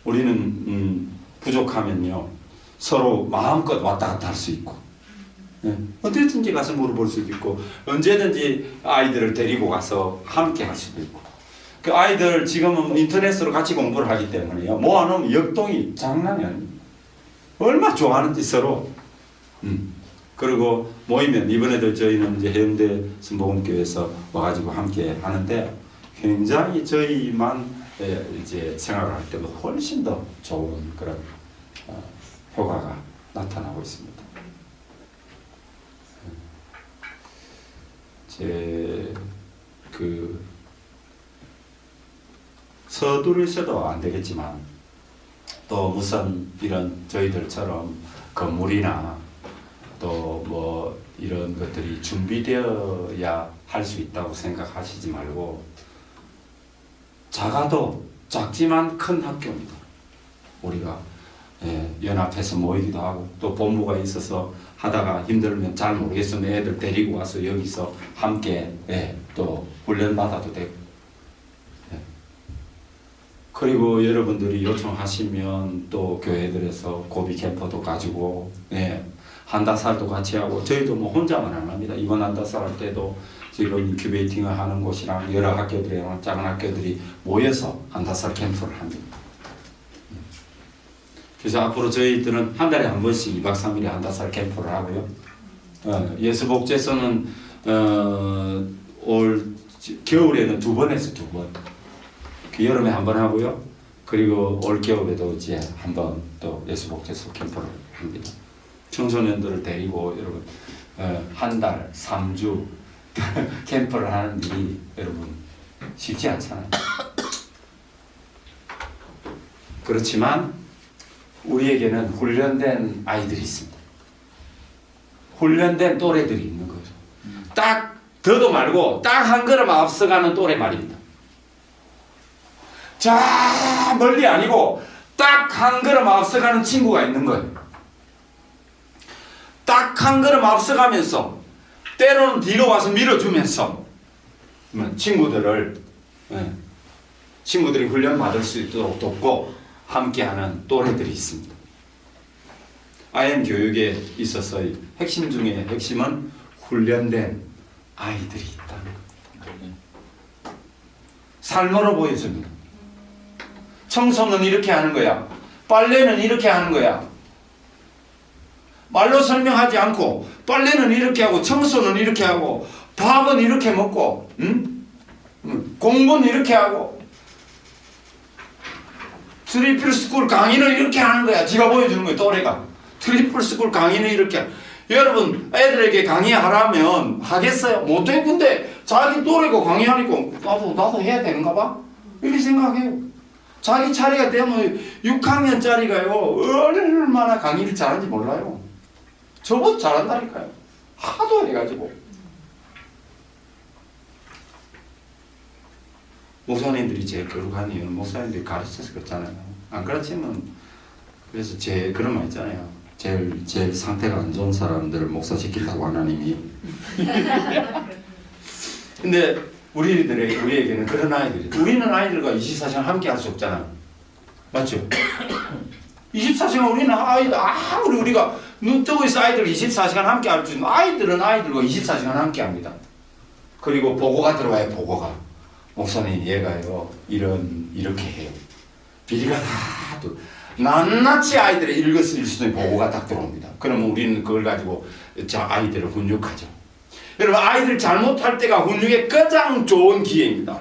Speaker 4: 우리는 부족하면요 서로 마음껏 왔다 갔다 할 수 있고 어디든지 가서 물어볼 수도 있고 언제든지 아이들을 데리고 가서 함께 할 수도 있고 그 아이들 지금은 인터넷으로 같이 공부를 하기 때문에요 모아놓으면 역동이 장난이 아닙니다. 얼마나 좋아하는지 서로 그리고 모이면 이번에도 저희는 이제 해운대 순복음교회에서 와가지고 함께 하는데 굉장히 저희만 이제 생각을 할 때보다 훨씬 더 좋은 그런 효과가 나타나고 있습니다. 서두르셔도 안 되겠지만 또 무슨 이런 저희들처럼 건물이나 또 뭐 이런 것들이 준비되어야 할 수 있다고 생각하시지 말고 작지만 큰 학교입니다. 우리가 연합해서 모이기도 하고 또 본부가 있어서 하다가 힘들면 잘 모르겠으면 애들 데리고 와서 여기서 함께 또 훈련 받아도 되고 그리고 여러분들이 요청하시면 또 교회들에서 고비 캠퍼도 가지고 한다살도 같이 하고 저희도 뭐 혼자만 안 합니다. 이번 한다살 할 때도 지금 인큐베이팅을 하는 곳이랑 여러 학교들이랑 작은 학교들이 모여서 한다살 캠프를 합니다. 그래서 앞으로 저희들은 한 달에 한 번씩 2박 3일에 한다살 캠프를 하고요. 예수복제서는 올 겨울에는 2번 해서 2번. 그 여름에 한 번 하고요. 그리고 올 겨울에도 이제 한 번 또 예수복제서 캠프를 합니다. 청소년들을 데리고 여러분 한 달 3주 캠프를 하는 일이 여러분 쉽지 않잖아요. 그렇지만 우리에게는 훈련된 아이들이 있습니다. 훈련된 또래들이 있는 거죠. 딱 더도 말고 딱 한 걸음 앞서가는 또래 말입니다. 저 멀리 아니고 딱 한 걸음 앞서가는 친구가 있는 거예요. 딱 한 걸음 앞서가면서 때로는 뒤로 와서 밀어주면서 친구들이 훈련 받을 수 있도록 돕고 함께하는 또래들이 있습니다. IM 교육에 있어서의 핵심 중에 핵심은 훈련된 아이들이 있다는 겁니다. 삶으로 보여줍니다. 청소는 이렇게 하는 거야. 빨래는 이렇게 하는 거야. 말로 설명하지 않고 빨래는 이렇게 하고 청소는 이렇게 하고 밥은 이렇게 먹고 공부는 이렇게 하고 트리플 스쿨 강의는 이렇게 하는 거야. 지가 보여주는 거야. 또래가 트리플 스쿨 강의는 이렇게. 여러분 애들에게 강의하라면 하겠어요? 못해. 근데 자기 또래가 강의하니까 나도 해야 되는가 봐 이렇게 생각해요. 자기 차례가 되면 6학년짜리가요 얼마나 강의를 잘하는지 몰라요. 저보다 잘한다니까요. 하도 해가지고. 목사님들이 제일 거룩한 이유는 목사님들이 가르쳐서 그렇잖아요. 안 그렇지만 그래서 그런 말 있잖아요. 제일 상태가 안 좋은 사람들을 목사시킨다고 하나님이. 근데 우리에게는 그런 아이들이, 우리는 아이들과 24시간 함께 할 수 없잖아요. 맞죠? 24시간 우리는 아무리 우리가 눈 뜨고 있어 아이들 24시간 함께 할 수 있는 아이들은 아이들과 24시간 함께 합니다. 그리고 보고가 들어와요. 보고가. 목사님 얘가요 이렇게 해요. 비리가 다 또 낱낱이 아이들의 일거수일투족의 보고가 딱 들어옵니다. 그러면 우리는 그걸 가지고 아이들을 훈육하죠. 여러분 아이들 잘못할 때가 훈육의 가장 좋은 기회입니다.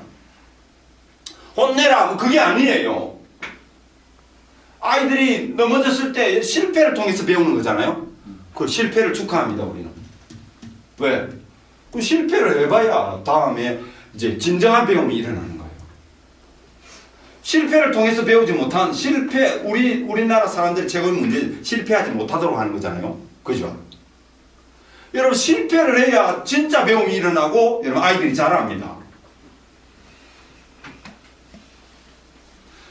Speaker 4: 혼내라 그게 아니에요. 아이들이 넘어졌을 때 실패를 통해서 배우는 거잖아요. 그 실패를 축하합니다. 우리는. 왜? 그 실패를 해봐야 다음에 이제 진정한 배움이 일어나는 거예요. 실패를 통해서 배우지 못한 우리나라 사람들의 최고의 문제는 실패하지 못하도록 하는 거잖아요. 그죠? 여러분 실패를 해야 진짜 배움이 일어나고 여러분 아이들이 자랍니다.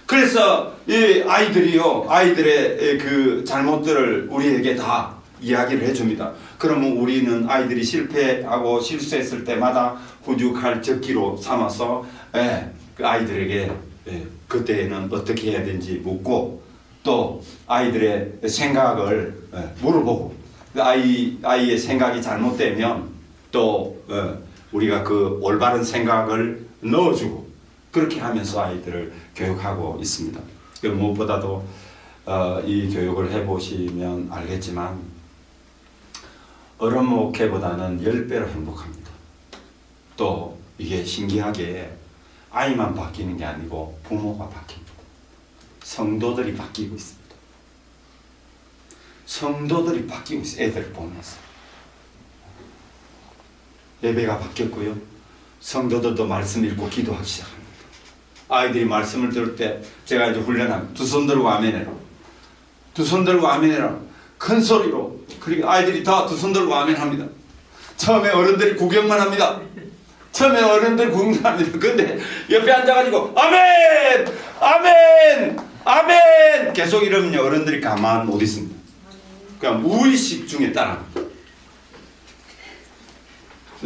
Speaker 4: 그래서 이 아이들이요 아이들의 그 잘못들을 우리에게 다 이야기를 해줍니다. 그러면 우리는 아이들이 실패하고 실수했을 때마다 훈육할 적기로 삼아서 그 아이들에게 그때는 어떻게 해야 되는지 묻고 또 아이들의 생각을 물어보고 아이의 생각이 잘못되면 또 우리가 그 올바른 생각을 넣어주고 그렇게 하면서 아이들을 교육하고 있습니다. 무엇보다도 이 교육을 해보시면 알겠지만 어른 목회보다는 10배로 행복합니다. 또 이게 신기하게 아이만 바뀌는 게 아니고 부모가 바뀝니다. 성도들이 바뀌고 있습니다. 성도들이 바뀌고 있어요. 애들을 보면서. 예배가 바뀌었고요. 성도들도 말씀 읽고 기도하기 시작합니다. 아이들이 말씀을 들을 때 제가 이제 훈련합니다. 두 손 들고 아멘해라. 두 손 들고 아멘해라. 큰 소리로. 그리고 아이들이 다 두 손 들고 아멘합니다. 처음에 어른들이 구경만 합니다. 처음에 어른들 구경합니다. 근데 옆에 앉아가지고 아멘! 아멘! 아멘! 계속 이러면 어른들이 가만 못 있습니다. 그냥 무의식 중에 따라합니다.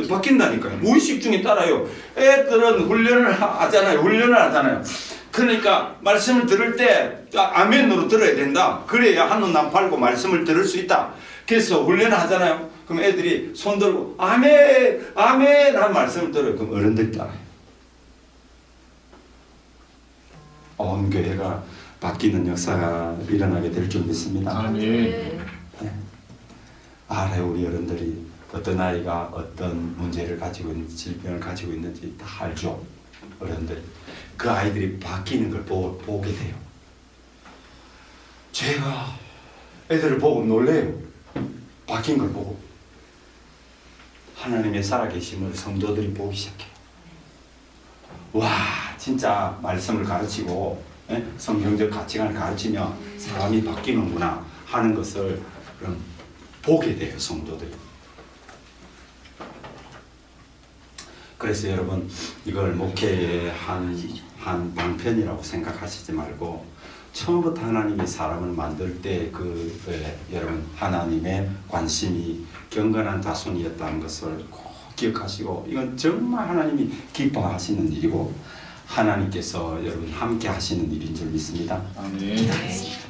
Speaker 4: 바뀐다니까요. 무의식 중에 따라요. 애들은 훈련을 하잖아요. 그러니까 말씀을 들을 때 아멘으로 들어야 된다. 그래야 한눈 남 팔고 말씀을 들을 수 있다. 그래서 훈련을 하잖아요. 그럼 애들이 손 들고 아멘! 아멘! 하는 말씀을 들어요. 그럼 어른들이 따라해요. 온 교회가 바뀌는 역사가 일어나게 될 줄 믿습니다.
Speaker 6: 아멘.
Speaker 4: 알아요. 우리 어른들이 어떤 아이가 어떤 문제를 가지고 있는지 질병을 가지고 있는지 다 알죠. 어른들 그 아이들이 바뀌는 걸 보게 돼요. 제가 애들을 보고 놀래요. 바뀐 걸 보고 하나님의 살아계심을 성도들이 보기 시작해요. 와 진짜 말씀을 가르치고 성경적 가치관을 가르치며 사람이 바뀌는구나 하는 것을 그럼 보게 돼요. 성도들이. 그래서 여러분 이걸 목회의 한 방편이라고 생각하시지 말고 처음부터 하나님이 사람을 만들 때 여러분 하나님의 관심이 경건한 자손이었다는 것을 꼭 기억하시고 이건 정말 하나님이 기뻐하시는 일이고 하나님께서 여러분 함께 하시는 일인 줄 믿습니다.
Speaker 6: 아멘.
Speaker 4: 기도하겠습니다.